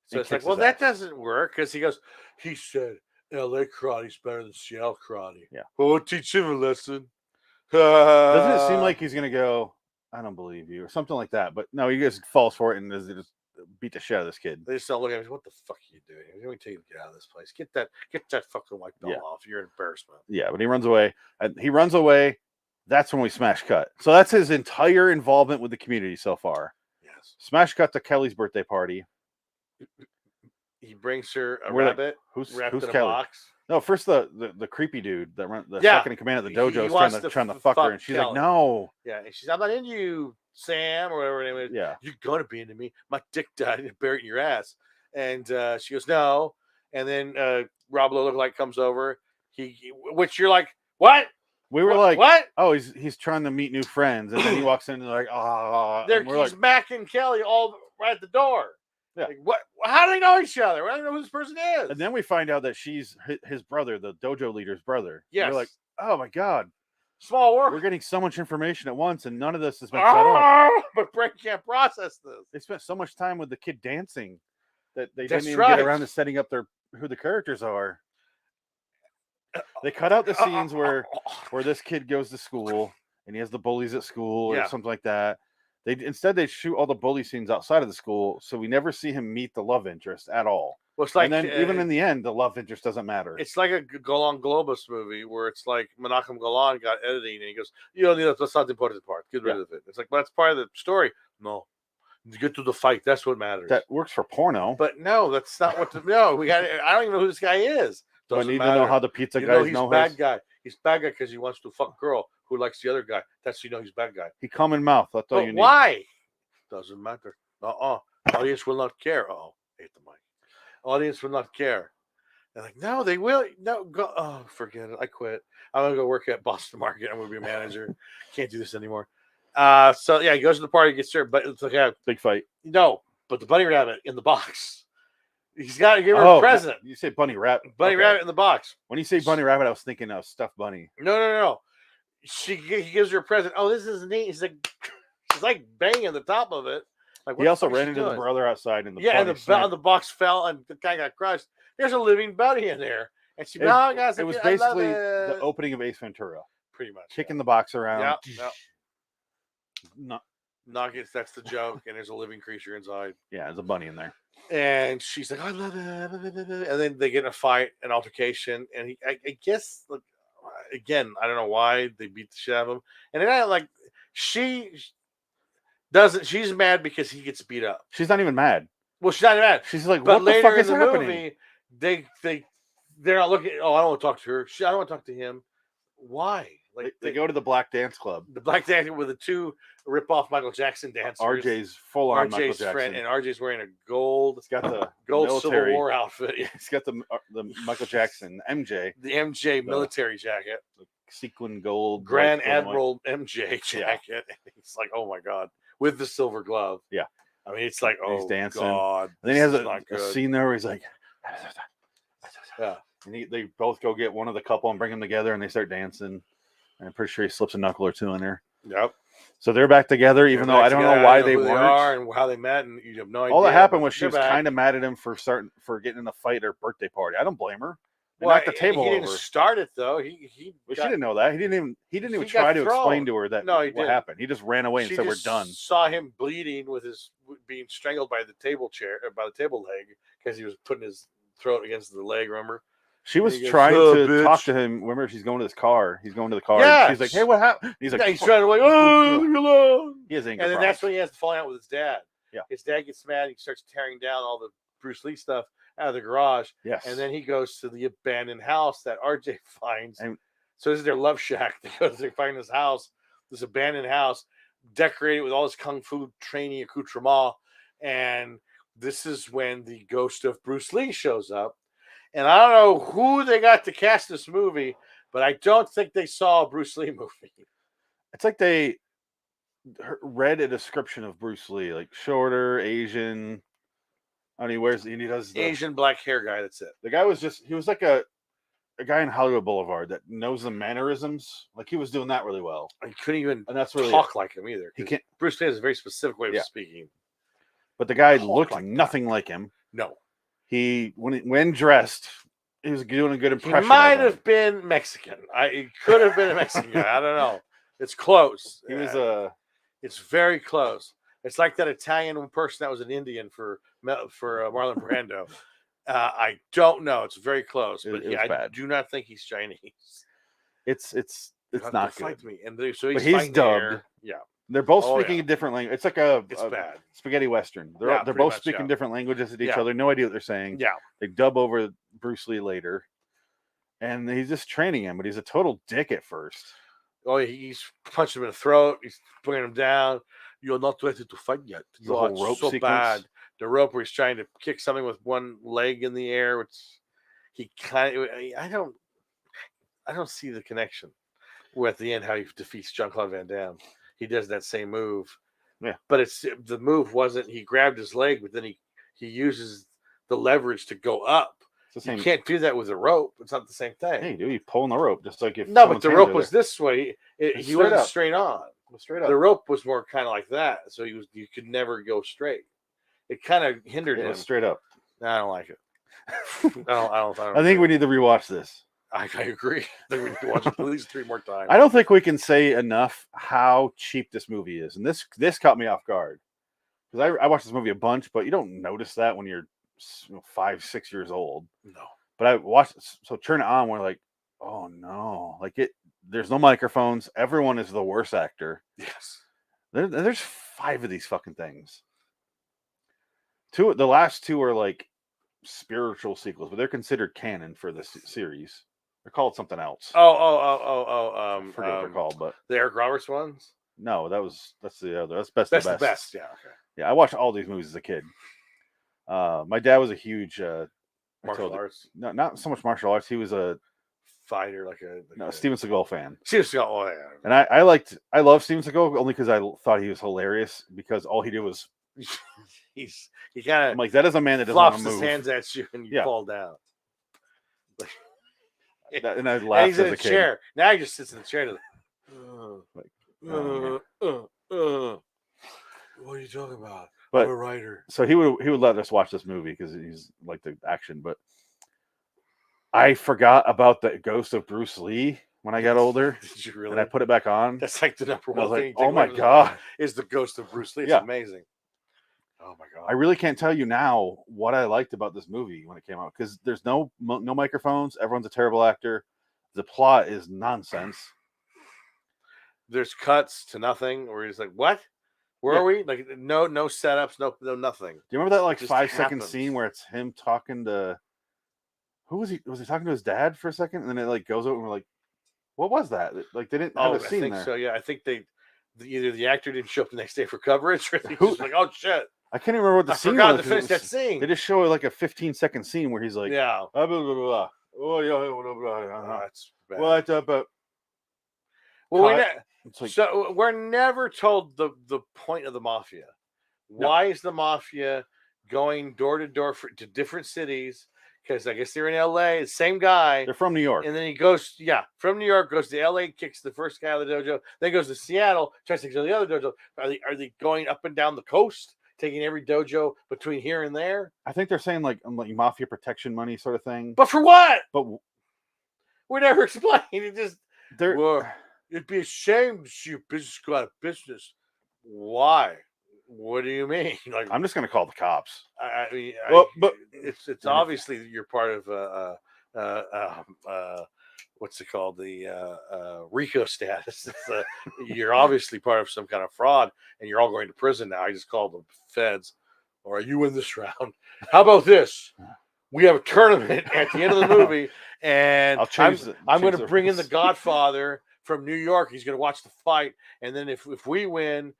So And it's like, kicks well, his that ass. doesn't work because he said LA karate's better than Seattle karate. Yeah. Well, we'll teach him a lesson. Doesn't it seem like he's gonna go? I don't believe you, or something like that. But no, he just falls for it and just beat the shit out of this kid. They just don't look at me. What the fuck are you doing? Let me tell you to get out of this place. Get that fucking white belt Yeah. off. You're an embarrassment. Yeah, but he runs away. And he runs away. That's when we smash cut. So that's his entire involvement with the community so far. Yes. Smash cut to Kelly's birthday party. He brings her a We're like, rabbit Who's wrapped who's in a Kelly? box. No, first the creepy dude that run the Yeah. second in command of the He dojo is wants trying to to fuck her, fuck and she's Kelly. like, no. Yeah, and she's, I'm not into you, Sam, or whatever her name is. Yeah. You're gonna be into me. My dick died and buried in your ass. And she goes, no. And then Rob Lowe like comes over. Which you're like, what? We were like, what? oh, he's trying to meet new friends, and then he walks in and like, ah, They're and we're he's like, Mac and Kelly all right at the door. Yeah. Like, what? How do they know each other? I don't know who this person is. and then we find out that she's his brother, the dojo leader's brother. Yes. We're like, oh my god, Small work. we're getting so much information at once, and none of this has been set up. But brain can't process this. They spent so much time with the kid dancing that they That's didn't even right. get around to setting up who the characters are. They cut out the scenes where this kid goes to school and he has the bullies at school or Yeah. something like that. Instead they shoot all the bully scenes outside of the school, so we never see him meet the love interest at all. Well, it's like and then even in the end, the love interest doesn't matter. it's like a Golan Globus movie where it's like Menachem Golan got editing and he goes, "You don't need that. That's not the important part. Get rid of it." It's like, well, that's part of the story. No, get to the fight. That's what matters. That works for porno. But no, that's not what. No, we got. I don't even know who this guy is. Do I Doesn't need matter. to know how the pizza You guys know he's know bad his? guy. He's bad guy because he wants to fuck a girl who likes the other guy. That's he's bad guy. He come in mouth. That's all But you need. why? Doesn't matter. Audience will not care. Hate the mic. Audience will not care. They're like, no, they will. No, go. Oh, forget it. I quit. I'm gonna go work at Boston Market. I'm gonna be a manager. Can't do this anymore. So yeah, he goes to the party, gets there, but it's like, Big fight. no, but the bunny rabbit in the box. He's got to give her a present. You say bunny rabbit. Bunny Okay. rabbit in the box. When you say bunny rabbit, I was thinking of stuffed bunny. No. He gives her a present. Oh, this is neat. She's like banging the top of it. Like, what He the also fuck is ran she into the doing? brother outside in the Yeah, and bunny the snapped. the box fell and the guy got crushed. There's a living bunny in there, and she. It- "Oh, guys, It was I love basically the it." opening of Ace Ventura, Pretty much kicking the box around. Yeah. No, Nuggets. That's the joke, and there's a living creature inside. yeah, there's a bunny in there. And she's like, "I love it," and then they get in a fight, an altercation, and I guess, like, again, I don't know why they beat the shit out of him, and then I like she doesn't. She's mad because he gets beat up. She's not even mad. Well, she's not mad, She's like, but what the later fuck in is the happening? movie, they're not looking. Oh, I don't want to talk to her. I don't want to talk to him. Why? Like They go to the Black Dance Club. the black dancer with the two rip-off Michael Jackson dancers. RJ's full on Michael RJ's Jackson. friend, and RJ's wearing a gold He's got the Civil military. War outfit. He's got the Michael Jackson MJ The MJ military jacket, sequin gold Grand white, gold and white. Admiral MJ jacket. It's like, oh my god, with the silver glove. Yeah. I mean, it's like, He's oh dancing. god. And then he has this is a not good. scene there where he's like, Yeah. and they both go get one of the couple and bring them together, and they start dancing. And I'm pretty sure he slips a knuckle or two in there. Yep. So they're back together, even though I don't know why they who weren't. are and how they met, and you have no idea. All that happened but was she they're was back. kind of mad at him for getting in a fight at her birthday party. I don't blame her. They Well, knocked the table he over. didn't start it though. He But got- she didn't know that. He didn't even He try got to explain thrown. to her that No, he what didn't. happened. He just ran away and she said, "We're just done." Saw him bleeding with his being strangled by the table chair, by the table leg, because he was putting his throat against the leg. Remember? She was he goes, trying "Oh, to talk bitch." to him. Remember, she's going to his car. He's going to the car. Yeah. And she's like, "Hey, what happened?" He's like, Yeah, he's "Fuck." trying to like, oh, leave me alone. He has anger And then problems. that's when he has to fall out with his dad. Yeah. His dad gets mad. He starts tearing down all the Bruce Lee stuff out of the garage. Yes. And then he goes to the abandoned house that RJ finds. And- So this is their love shack. They find this house, this abandoned house, decorated with all this kung fu training accoutrement. And this is when the ghost of Bruce Lee shows up. And I don't know who they got to cast this movie, but I don't think they saw a Bruce Lee movie. It's like they read a description of Bruce Lee, like shorter, Asian. And he does the, Asian black hair guy. That's it. The guy was he was like a guy in Hollywood Boulevard that knows the mannerisms. Like he was doing that really well, I couldn't even and that's really talk like him either. He 'cause can't. Bruce Lee has a very specific way of Yeah. speaking. But the guy talk looked like that. nothing like him. No, He when dressed, he was doing a good he impression. might of him. have been Mexican. It could have been a Mexican guy. I don't know. It's close. He was It's very close. It's like that Italian person that was an Indian for Marlon Brando. I don't know. It's very close, It but was I bad. do not think he's Chinese. It's You have not to fight good. me, and so But he's, he's fighting dubbed. there. Yeah, They're both Oh, speaking yeah. a different language. It's like a it's bad. spaghetti western. They're Yeah, they're pretty both much, speaking yeah. different languages to each Yeah. other. No idea what they're saying. Yeah, They dub over Bruce Lee later, and he's just training him. But he's a total dick at first. oh, he's punching him in the throat. He's bringing him down. You're not ready to fight yet. The whole it's rope so sequence. bad. The rope where he's trying to kick something with one leg in the air, which he kind of. I don't see the connection. Where at the end, how he defeats Jean-Claude Van Damme. He does that same move. Yeah. But the move wasn't he grabbed his leg, but then he uses the leverage to go up. It's the You same. can't do that with a rope. It's not the same thing. Hey, dude, you pulling the rope just like if no, but someone's the hands rope are was there. this way. It's He straight wasn't up. straight on. Straight The rope was more kind of like that, so you could never go straight. It kind of hindered It him. was straight up. I don't like it. I don't I think we need to rewatch this. I agree. I think we need to watch it at least 3 more times. I don't think we can say enough how cheap this movie is, and this caught me off guard because I watched this movie a bunch, but you don't notice that when you're 5, 6 years old. No. But I watched it, so turn it on. We're like, oh no, like it. There's no microphones. Everyone is the worst actor. Yes. There's 5 of these fucking things. The last 2 are like spiritual sequels, but they're considered canon for this series. They're called something else. I forget what they're called, but the Eric Roberts ones. no, that's the other. That's best Best of the the best. Yeah. Okay. Yeah, I watched all these movies as a kid. My dad was a huge Martial arts not so much martial arts. He was a fighter, like a Steven Seagal fan, Seriously, oh yeah. and I love Steven Seagal only because I thought he was hilarious because all he did was he kind I'm of like that is a man that doesn't want flops to his move. hands at you and you Yeah. fall down. And I And laughed he's as in a a kid. chair. Now he just sits in the chair. Oh, What are you talking about? But- I'm a writer. So he would let us watch this movie because he's like the action, but I forgot about the ghost of Bruce Lee when I got older, Did you really? and I put it back on. That's like the number And I one was thing. like, you take oh my away from god! is the ghost of Bruce Lee. It's Yeah. amazing. Oh my god! I really can't tell you now what I liked about this movie when it came out because there's no microphones. Everyone's a terrible actor. The plot is nonsense. There's cuts to nothing, where he's like, "What? Where Yeah. are we?" Like no setups, no nothing. Do you remember that like It just 5-second happens. scene where it's him talking to who was he? Was he talking to his dad for a second, and then it like goes over and we're like, what was that? Like they didn't have Oh, a I scene think there. so. Yeah, I think either the actor didn't show up the next day for coverage, or he's Who- just like, "Oh shit, I can't even remember what the I scene forgot was. to 'cause it finish that was- scene." They just show like a 15-second scene where he's like, Yeah, blah, blah, blah, blah. Oh yeah, blah, blah, blah. that's bad. What? But Well, it's like so we're never told the point of the mafia. No. Why is the mafia going door to door to different cities? Because I guess they're in L.A. Same guy, they're from New York. and then he goes, from New York, goes to L.A., kicks the first guy out of the dojo, then goes to Seattle, tries to kill the other dojo. Are they going up and down the coast, taking every dojo between here and there? I think they're saying like mafia protection money sort of thing. But for what? But We never explained. It just they're well, it'd be a shame to see your business go out of business. Why? What do you mean? Like I'm just gonna call the cops. I mean, Well, but- it's obviously you're part of what's it called, the RICO status. You're obviously part of some kind of fraud, and you're all going to prison now. I just called the feds. Or are you in this round? How about this? We have a tournament at the end of the movie, and I'll change I'm going change to the bring in the rules. Godfather from New York. He's going to watch the fight, and then if we win,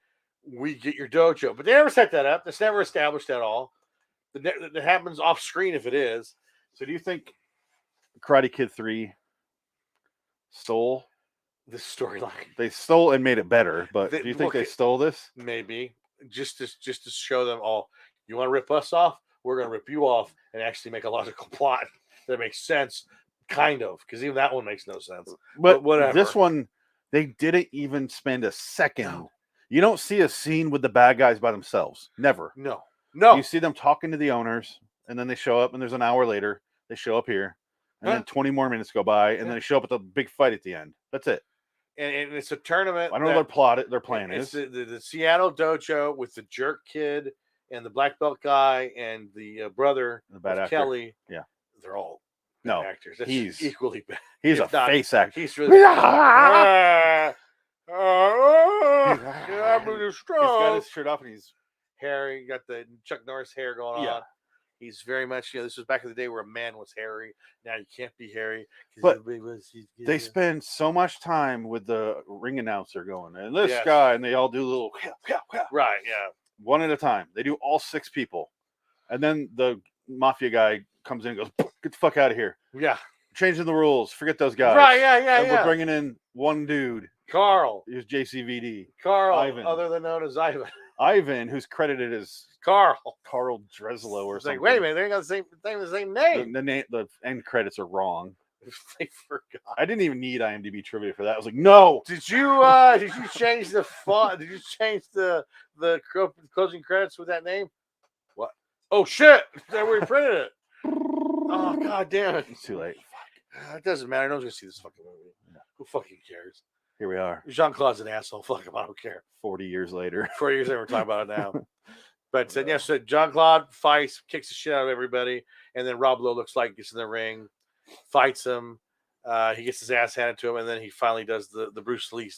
we get your dojo. But they never set that up. That's never established at all. That happens off screen if it is. So do you think Karate Kid 3 stole? This storyline, They stole and made it better, but They- do you think they okay. stole this? maybe just to show them all. You want to rip us off? We're going to rip you off and actually make a logical plot that makes sense, kind of, because even that one makes no sense. But whatever. This one, they didn't even spend a second. No. You don't see a scene with the bad guys by themselves. Never. No. You see them talking to the owners, and then they show up, and there's an hour later, they show up here, and Huh? then 20 more minutes go by, and Yeah. then they show up at the big fight at the end. That's it. And it's a tournament. I don't know their plan It's is. the Seattle dojo with the jerk kid and the black belt guy and the brother The bad of actor. Kelly. Yeah. They're all No, bad actors. That's he's- equally bad. He's a if not, face actor. He's really. Yeah. I'm really He's got strong. his shirt off, and he's Hair. You got the Chuck Norris hair going Yeah. on. He's very much, this was back in the day where a man was hairy. Now you can't be hairy. 'Cause But everybody was- they spend so much time with the ring announcer going, and this Yes. guy, and they all do little Right, yeah. one at a time. They do all 6 people, and then the mafia guy comes in and goes, "Get the fuck out of here! Yeah. Changing the rules. Forget those guys." Right, yeah, And we're bringing in one dude. Carl. He was JCVD. Carl, Ivan. other than known as Ivan. Ivan, who's credited as Carl. Carl Dreslow or It's something. like, wait a minute, they got the same name. The end credits are wrong. They forgot. I didn't even need IMDb trivia for that. I was like, no. Did you change the font? Did you change the closing credits with that name? What? Oh shit! That we printed it. Oh god damn it! It's too late. It doesn't matter. No one's gonna see this fucking movie. Yeah. Who fucking cares? Here we are, Jean-Claude's an asshole. Fuck him. I don't care. 40 years later. 4 years later, we're talking about it now. But yes, so Jean-Claude fights, kicks the shit out of everybody, and then Rob Lowe looks like gets in the ring, fights him. He gets his ass handed to him, and then he finally does the Bruce Lee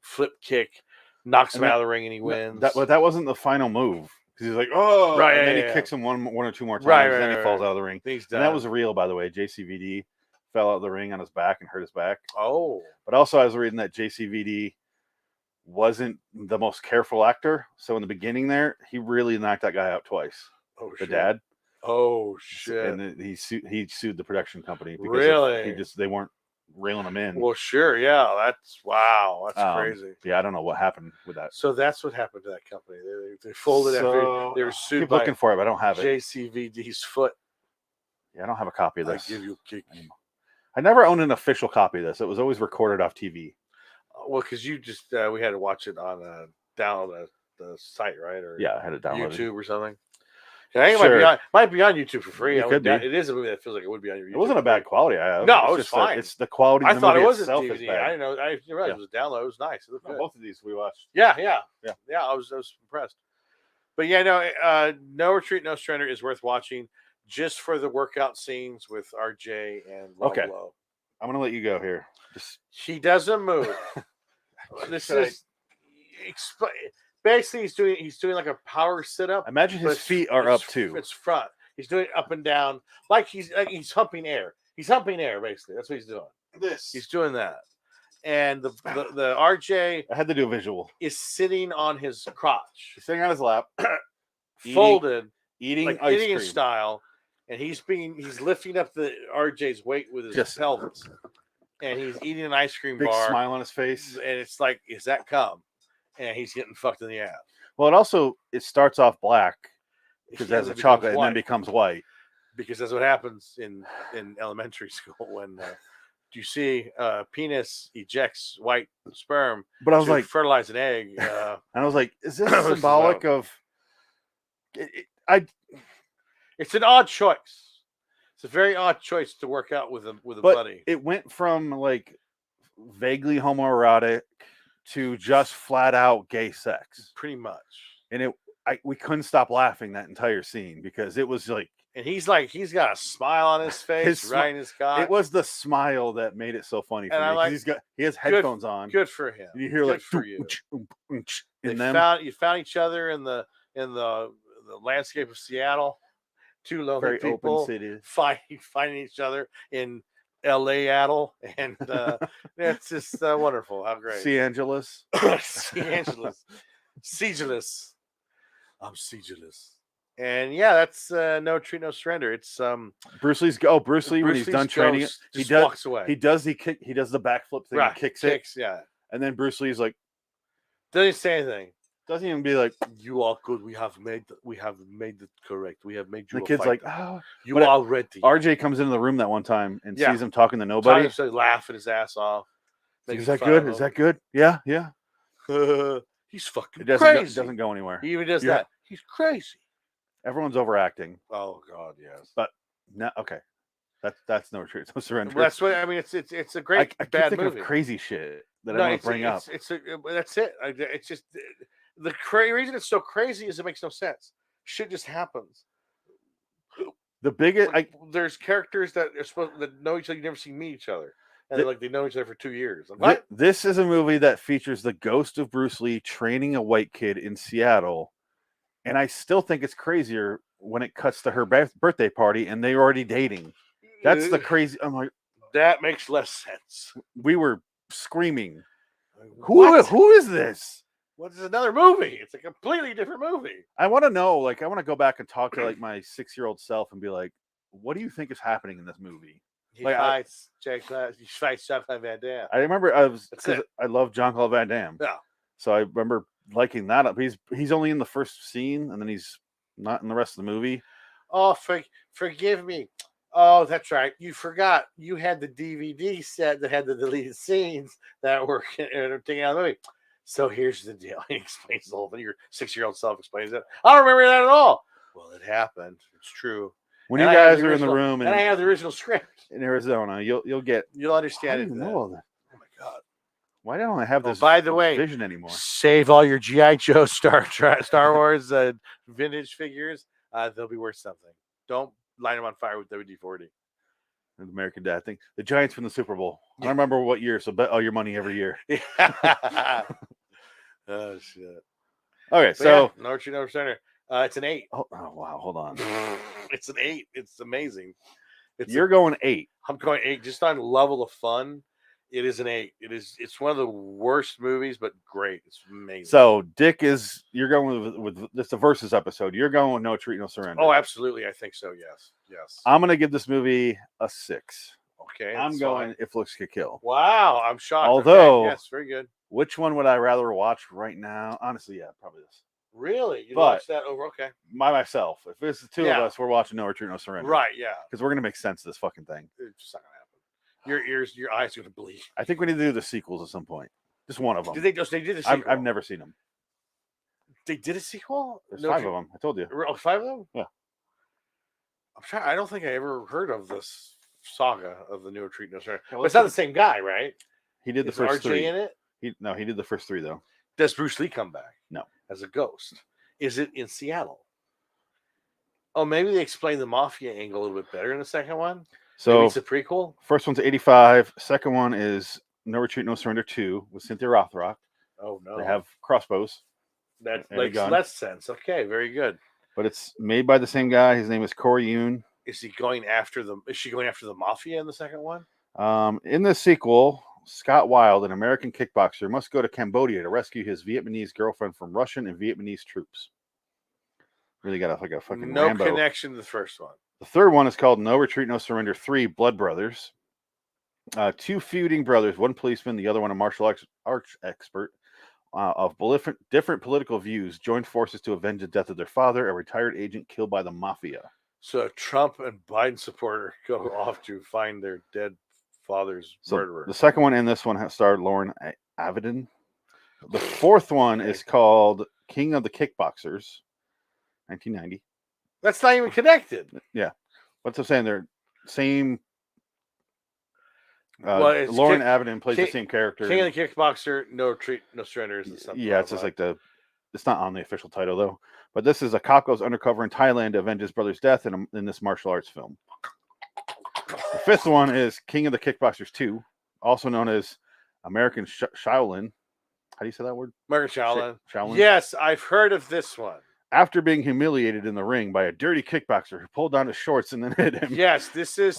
flip kick, knocks him out of the ring, and he wins. That wasn't the final move. Because he's like, oh, Right, and then yeah, he kicks him one or two more times, Right, and then right, he falls right. out of the ring. He's And done. that was real, by the way. JCVD fell out of the ring on his back and hurt his back. Oh, But also, I was reading that JCVD wasn't the most careful actor. So in the beginning there, he really knocked that guy out twice. oh The shit. dad. Oh shit. And then he sued the production company because Really? they weren't reeling him in. Well, sure, yeah. That's wow. That's crazy. Yeah, I don't know what happened with that. So that's what happened to that company. They folded after they were sued keep by looking for it, but I don't have it. JCVD's foot. Yeah, I don't have a copy of I this. give you a kick. I never owned an official copy of this. It was always recorded off TV. Well, because you just we had to watch it on download the site, right? Or Yeah, I had it downloaded. YouTube or something. Yeah, I think Sure. it might be on YouTube for free. It could be. It is a movie that feels like it would be on your YouTube. It wasn't a bad quality. I have. No, It's it was just that fine. it's the quality. I Of the thought it movie was a itself is DVD. bad. I didn't know. I didn't realize Yeah. it was a download. It was nice. It looked No, good. both of these we watched. Yeah. I was impressed. But yeah, no, No Retreat, No Surrender is worth watching just for the workout scenes with RJ and Rob Okay. Lowe. I'm gonna let you go here. Just He doesn't move. This is basically he's doing like a power sit up. imagine but his feet are up too. It's front. He's doing it up and down like he's humping air. He's humping air basically. That's what he's doing. This. He's doing that. And the RJ I had to do a visual. is sitting on his crotch, He's sitting on his lap, folded eating like ice Indian cream. style, and he's lifting up the RJ's weight with his Just- pelvis, and he's eating an ice cream Big bar, smile on his face. and it's like, is that cum? And he's getting fucked in the ass Well, it starts off black because Yeah, as it a becomes chocolate and white. then becomes white. because that's what happens in elementary school when you see penis ejects white sperm But I was to like, fertilize an egg. and I was like, is this This is symbolic of? It's an odd choice. It's a very odd choice to work out with a But buddy. it went from like vaguely homoerotic to just flat out gay sex, Pretty much. and we couldn't stop laughing that entire scene because it was like And he's got a smile on his face, His right in his cock. it was the smile that made it so funny for And I me. 'Cause like- he has headphones on. Good for him. And you hear Good like for you. in You them. found each other in the landscape of Seattle. Two lonely Very people open city. finding each other in L.A. Attle, and it's just wonderful. How great! C. Angeles. Angeles, Siegeless. I'm Siegeless. And yeah, that's No Retreat, No Surrender. It's Bruce Lee when he's done training, just walks away. he does the backflip thing, Right, and kicks it, yeah. and then Bruce Lee's like Doesn't say anything. doesn't even be like You are good. We have made it correct. We have made you. the a kid's like, fighter. oh. You but are ready. RJ comes into the room that one time and Yeah. sees him talking to nobody. So laughing his ass off. Is that good? Is that good? Yeah. good? He's fucking It doesn't crazy. doesn't go anywhere. He even does Yeah. that. He's crazy. Everyone's overacting. Oh God, yes. No, okay. That's No Retreat, No Surrender. That's what I mean. It's a great I keep bad thinking movie. of crazy shit that I No, want to bring up. that's it. It's just the reason it's so crazy is it makes no sense. Shit just happens. The biggest, There's characters that are supposed that know each other. You never see meet each other, and The- they know each other for 2 years. Like, what? this is a movie that features the ghost of Bruce Lee training a white kid in Seattle, and I still think it's crazier when it cuts to her birthday party and they're already dating. That's the crazy. I'm like, That makes less sense. we were screaming. What? Who is this? What is another movie? It's a completely different movie. I want to know. Like, I want to go back and talk to like my 6-year-old self and be like, what do you think is happening in this movie? He Like, fights Jean-Claude Van Damme. I remember That's because it. I love Jean-Claude Van Damme. Yeah. So I remember liking that up. He's only in the first scene, and then he's not in the rest of the movie. Oh, forgive me. Oh, that's right. You forgot. You had the DVD set that had the deleted scenes that were taken out of the movie. So here's the deal. He explains the whole thing. Your 6-year-old self explains it. I don't remember that at all. Well, it happened. It's true. When And you I have guys the are in the original- room and I have the original script. in Arizona, you'll get. You'll I understand don't it. even then. know all that. Oh my god. Why don't I have Oh, this? by the way, vision anymore. Save all your GI Joe Star Wars vintage figures. They'll be worth something. Don't light them on fire with WD-40. The American Dad thing. The Giants win the Super Bowl. I Yeah. don't remember what year, so bet all your money every year. Oh shit. Okay, But so yeah, North Tree Center. It's an 8. oh wow, hold on. It's an 8. It's amazing. You're going 8. I'm going 8 just on level of fun. It is an 8. It's one of the worst movies, but great. It's amazing. So Dick you're going with this a versus episode. You're going with No Treat No Surrender. Oh, absolutely. I think so. Yes. I'm gonna give this movie a 6. Okay. I'm that's going fine. If Looks Could Kill. Wow, I'm shocked. Although- okay, yes, very good. Which one would I rather watch right now? Honestly, yeah, probably this. Really? You But- watched that over? Okay. By myself. If it's the two Yeah. of us, we're watching No Retreat, No Surrender. Right. Yeah. Because we're gonna make sense of this fucking thing. It's just not gonna happen. Your eyes are gonna bleed. I think we need to do the sequels at some point. Just one of them. Did they just? They did a sequel. I've never seen them. They did a sequel. There's No 5 Tr- of them. I told you. Oh, 5 of them? Yeah. I'm trying. I don't think I ever heard of this saga of the New Retreat No Surrender. Yeah, But let's it's not look- the same guy, right? He did the Is first RJ 3. in it? He did the first 3 though. Does Bruce Lee come back? No. As a ghost. Is it in Seattle? Oh, maybe they explain the mafia angle a little bit better in the second one. Maybe So it's a prequel. first one's 85. Second one is No Retreat, No Surrender 2 with Cynthia Rothrock. Oh no, They have crossbows, that and a makes gun. less sense. Okay, very good. but it's made by the same guy. His name is Corey Yoon. Is he going after the? Is she going after the mafia in the second one? In the sequel, Scott Wilde, an American kickboxer, must go to Cambodia to rescue his Vietnamese girlfriend from Russian and Vietnamese troops. Really got a fucking No Rambo. connection to the first one. The third one is called No Retreat, No Surrender 3, Blood Brothers. 2 feuding brothers, one policeman, the other one a martial arts expert, of different political views, joined forces to avenge the death of their father, a retired agent killed by the mafia. So a Trump and Biden supporter go off to find their dead father's So murderer. the second one and this one has starred Lauren Avedon. The fourth one is called King of the Kickboxers, 1990. That's not even connected. What's I'm saying? They're same. Well, it's Lauren Avedon plays the King- same character. King of the Kickboxer, No Retreat, No Surrender is the something. Yeah, it's just like it's not on the official title though. But this is a cop goes undercover in Thailand to avenge his brother's death in this martial arts film. The fifth one is King of the Kickboxers 2, also known as American Shaolin. How do you say that word? Margaret Shaolin. Shaolin. Yes, I've heard of this one. After being humiliated in the ring by a dirty kickboxer who pulled down his shorts and then hit him. Yes, this is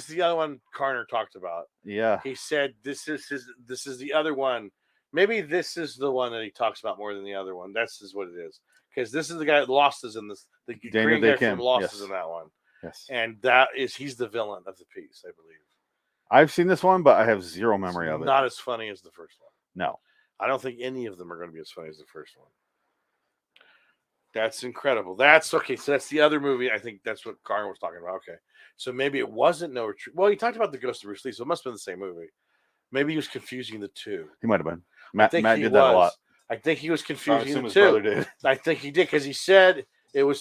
the other one Carner talked about. Yeah. He said this is the other one. Maybe this is the one that he talks about more than the other one. That's is what it is. Because this is the guy that lost us in this. The Daniel green guy Day-Kim, from Lost yes. is in that one. Yes. And he's the villain of the piece, I believe. I've seen this one, but I have zero memory of it. Not as funny as the first one. No. I don't think any of them are going to be as funny as the first one. That's incredible. That's okay. So that's the other movie. I think that's what Carn was talking about. Okay. So maybe it wasn't No Retreat. Well, he talked about the Ghost of Bruce Lee, so it must have been the same movie. Maybe he was confusing the two. He might have been. I Matt think he did that a lot. I think he was I confusing assume the his brother two. did. I think he did because he said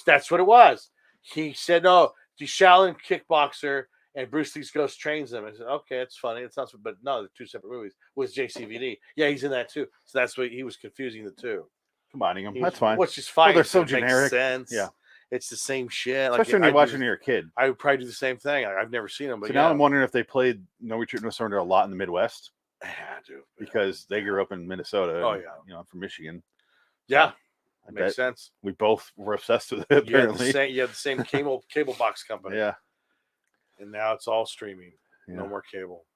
that's what it was. He said, no, the Shaolin kickboxer and Bruce Lee's ghost trains them. I said, okay, it's funny. It's not, but no, they're two separate movies. Was JCVD? Yeah, he's in that too. So that's what he was confusing the two. Combining them. He That's was- fine. Which is fine. they're so It makes generic. Sense. Yeah. It's the same shit. Especially when you're watching your kid. I would probably do the same thing. I've never seen them, but So yeah. now I'm wondering if they played No Retreat, No Surrender a lot in the Midwest Yeah, dude. because they grew up in Minnesota. Oh, and, yeah. You know, I'm from Michigan. Yeah, I makes bet sense. we both were obsessed with it, You had apparently. the same cable box company. Yeah. And now it's all streaming. Yeah. No more cable.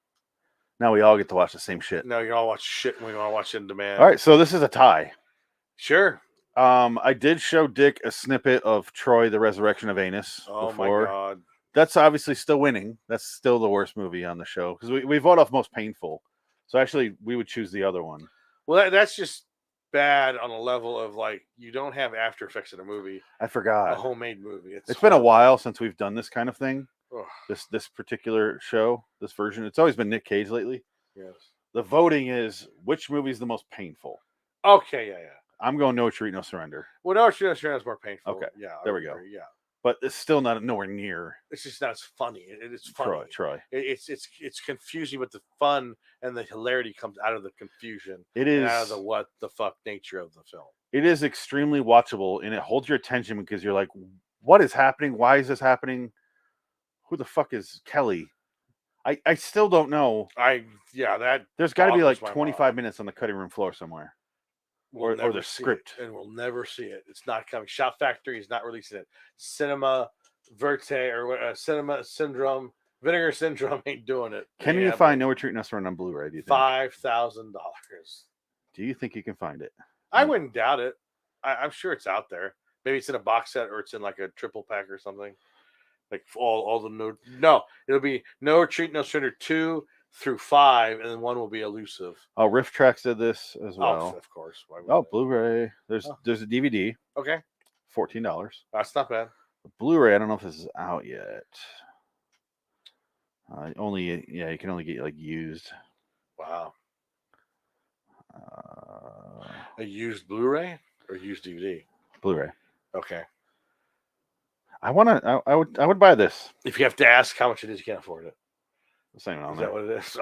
Now we all get to watch the same shit. No, you all watch shit when you want to watch it in demand. All right, so this is a tie. Sure. I did show Dick a snippet of Troy, the Resurrection of Anus Oh before. my god. That's obviously still winning. That's still the worst movie on the show because we vote off most painful. So actually, we would choose the other one. Well, that's just bad on a level of like you don't have after effects in a movie, I a forgot. homemade movie. It's been a horrible. while since we've done this kind of thing. Ugh, This particular show, this version. It's always been Nick Cage lately. yes. The voting is which movie is the most painful. Okay, yeah. I'm going No Retreat, No Surrender, Well, no, sure, is more painful. Okay, Yeah, I there would we go. agree, yeah, but it's still not nowhere near it's just not as funny. It's funny. Troy. It's confusing, but the fun and the hilarity comes out of the confusion It and is. out of the what the fuck nature of the film. It is extremely watchable, and it holds your attention because you're like, "What is happening? Why is this happening? Who the fuck is Kelly?" I still don't know. That There's got to be boggles like my 25 mind. minutes on the cutting room floor somewhere. We'll or never the see script. it, and we'll never see it. It's not coming. Shout Factory is not releasing it. Cinema Verte or Cinema Syndrome, Vinegar Syndrome ain't doing it. Can you find No Retreat, No Surrender on Blu-ray? Do you think? $5,000? Do you think you can find it? I wouldn't doubt it. I'm sure it's out there. Maybe it's in a box set or it's in like a triple pack or something. Like all the it'll be No Retreat, No Surrender 2 through 5, and then 1 will be Elusive. Oh, Riff Tracks did this as well. Oh, of course. Why would Oh, they? Blu-ray. There's a DVD, Okay, $14. that's not bad. Blu-ray, I don't know if this is out yet. You can only get like used. Wow. Uh, A used Blu-ray or used DVD? Blu-ray. Okay. I would buy this. If you have to ask how much it is, you can't afford it. It's not even on Is there. that what it is?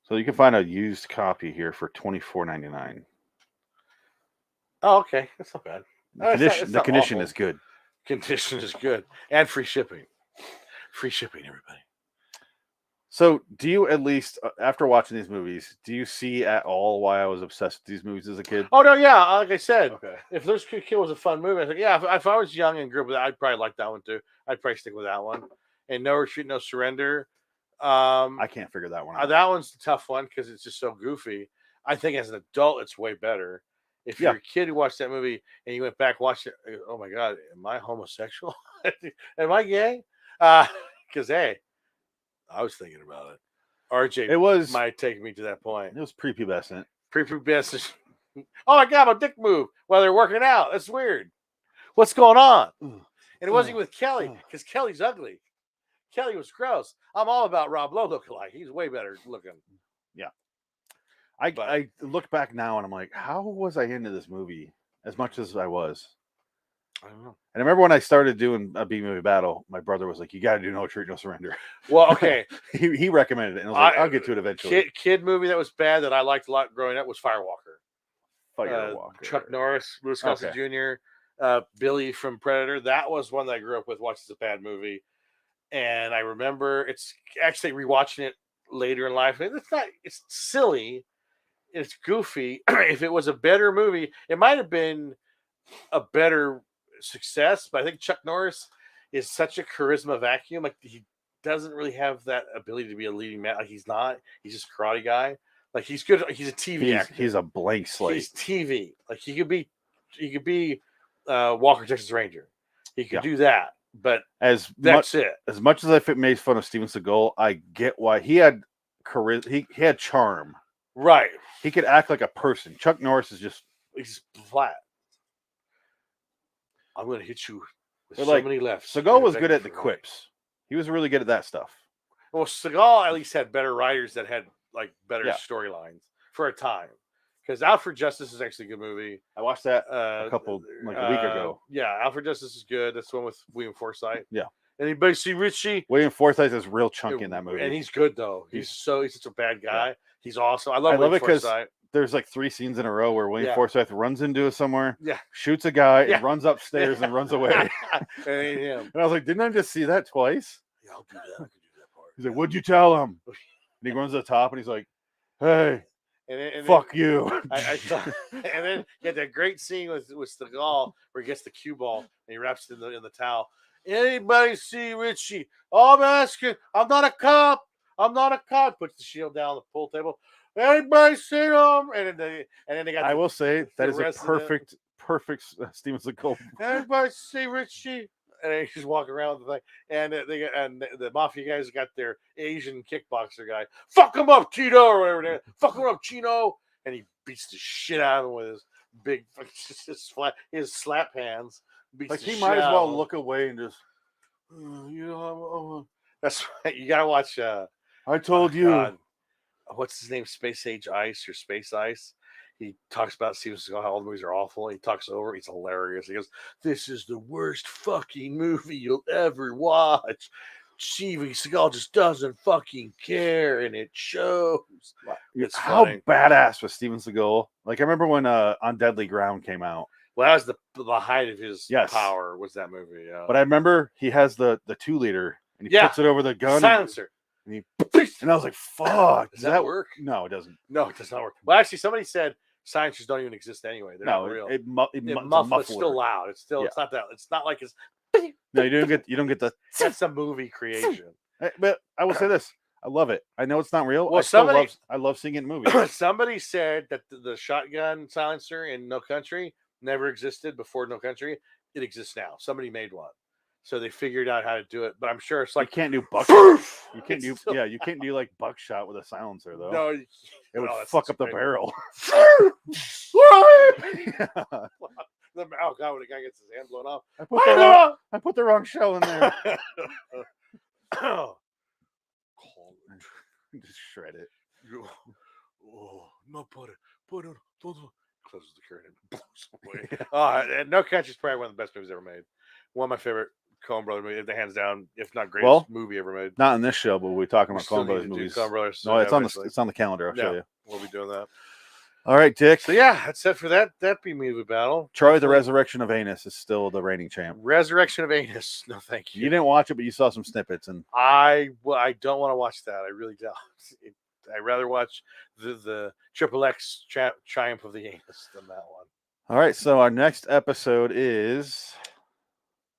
So you can find a used copy here for $24.99. Oh, okay. That's not bad. The condition awful. is good. Condition is good. And free shipping. Free shipping, everybody. So, do you at least, after watching these movies, do you see at all why I was obsessed with these movies as a kid? Oh, no, yeah. Like I said, Okay. if Those Could Kill was a fun movie, I think, yeah, if I was young and grew up with that, I'd probably like that one too. I'd probably stick with that one. And No Retreat, No Surrender. I can't figure that one out. That one's the tough one because it's just so goofy. I think as an adult, it's way better. If you're a kid who watched that movie and you went back watched it, oh my God, am I homosexual? Am I gay? Because hey, I was thinking about it. RJ might take me to that point. It was prepubescent. Prepubescent. Oh my God, my dick moved while they're working out. That's weird. What's going on? And it wasn't with Kelly because Kelly's ugly. Kelly was gross. I'm all about Rob Lowe lookalike. He's way better looking. Yeah. I look back now and I'm like, how was I into this movie as much as I was? I don't know. And I remember when I started doing a B-movie battle, my brother was like, you got to do No Retreat, No Surrender. Well, okay. he recommended it. And I was like, I'll get to it eventually. Kid movie that was bad that I liked a lot growing up was Firewalker. Firewalker. Chuck Norris, Louis Gossett Jr., Billy from Predator. That was one that I grew up with. Watched as a bad movie. And I remember it's actually rewatching it later in life. It's silly. It's goofy. If it was a better movie, it might have been a better success. But I think Chuck Norris is such a charisma vacuum. Like he doesn't really have that ability to be a leading man. Like he's not. He's just a karate guy. Like he's good. He's a TV actor. He's a blank slate. He's TV. Like he could be Walker Texas Ranger. He could do that. But that's it. As much as I made fun of Steven Seagal, I get why he had charisma. He had charm. Right. He could act like a person. Chuck Norris is he's flat. I'm going to hit you with so many lefts. Seagal was good at the quips. He was really good at that stuff. Well, Seagal at least had better writers that had like better storylines for a time. Because Out for Justice is actually a good movie. I watched that a week ago. Yeah, Out for Justice is good. That's the one with William Forsythe. Yeah. Anybody see Richie? William Forsythe is real chunky in that movie. And he's good though. He's such a bad guy. Yeah. He's awesome. I love it because there's like 3 scenes in a row where William Forsythe runs into somewhere, shoots a guy, and runs upstairs and runs away. And I was like, didn't I just see that twice? Yeah, I'll do that. I can do that part. He's like, what'd you tell him? And he runs to the top and he's like, hey. And fuck you. And then you had that great scene with Seagal where he gets the cue ball and he wraps it in the towel. Anybody see Richie? Oh, I'm asking. I'm not a cop. I'm not a cop. Puts the shield down on the pool table. Anybody see him? And then they got. I will say that is a perfect Steven Seagal. Anybody see Richie? and they just walk around with the thing. And the mafia guys got their Asian kickboxer guy. Fuck him up, Tito, or whatever. Fuck him up, Chino. And he beats the shit out of him with his big, his slap hands. Beats Like the he shit might as out well of him. look away and just. That's right. You gotta watch. I told you. God. What's his name? Space Age Ice or Space Ice? He talks about Steven Seagal, how all the movies are awful. He talks over. He's hilarious. He goes, "This is the worst fucking movie you'll ever watch. Steven Seagal just doesn't fucking care, and it shows." It's How funny. badass was Steven Seagal? Like I remember when On Deadly Ground came out. Well, that was the height of his Yes. power. Was that movie? Yeah. But I remember he has the 2-liter and he Yeah. puts it over the gun. Silencer. And I was like, fuck. Does that work? No, it doesn't. No, it does not work. Well, actually, somebody said silencers don't even exist anyway. They're No, not real. it It's muffles. still loud. It's still. Yeah. It's not that. It's not like it's. No, you don't get the. That's a movie creation. But I will say this: I love it. I know it's not real. Well, I love seeing it in movies. Somebody said that the shotgun silencer in No Country never existed before No Country. It exists now. Somebody made one, so they figured out how to do it. But I'm sure it's You like can't do buckshot. You can't It's do still- you can't do like buckshot with a silencer though. no. It would no, that's fuck such up the a barrel. Oh god, when the guy gets his hand blown off. I put the wrong shell in there. Just shred it. No, put it. Closes the curtain and blows away. And No Country is probably one of the best movies ever made. One of my favorite Coen Brothers movies, hands down, if not greatest Well, movie ever made. Not in this show, but we're talking We about still Coen need Brothers to do movies. Coen Brothers No, it's on eventually. it's on the calendar. I'll show Yeah. you. We'll be doing that. All right, Dick. So yeah, that's it for that B movie battle. Charlie the Resurrection of Anus is still the reigning champ. Resurrection of Anus. No, thank You you. didn't watch it, but you saw some snippets, and I don't want to watch that. I really don't. I'd rather watch the Triple X Triumph of the Anus than that one. all right. So our next episode is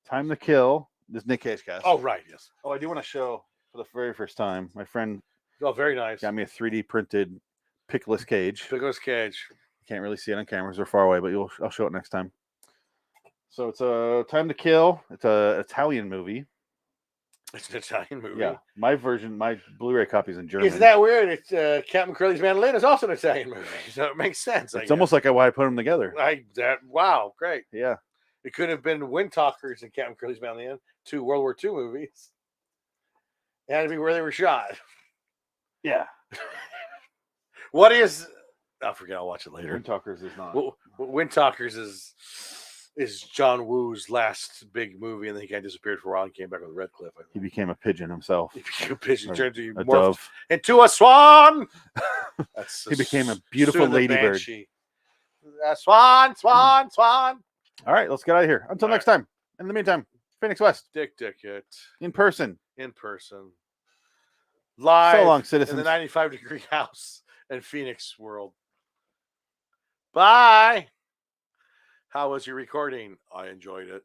Time to Kill. This is Nick Cage cast. Oh right, yes. I do want to show for the very first time. My friend Oh, very nice. got me a 3D printed Pickless Cage. Nicolas Cage. Can't really see it on cameras; they're far away, but I'll show it next time. So it's a Time to Kill. It's a Italian movie. It's an Italian movie. Yeah, my Blu-ray copy is in German. Isn't that weird? It's Captain Curly's Mandolin is also an Italian movie, so it makes sense. It's almost like why I put them together. Wow, great. Yeah. It could have been Wind Talkers and Captain Curly's Mandolin, two World War II movies. It had to be where they were shot. Yeah. What is? I forget. I'll watch it later. Wind Talkers is not. Wind Talkers is John Woo's last big movie, and then he kind of disappeared for a while and came back with Redcliffe. I He think. became a pigeon himself. He became a pigeon, Or turned to a morphed dove. into a swan. That's He became a beautiful Sue the ladybird. Banshee. Swan. All right, let's get out of here. Until All next time. In the meantime, Phoenix West Dick it in person. in person, live So long, in citizens. the 95-degree house in Phoenix world. Bye. How was your recording? I enjoyed it.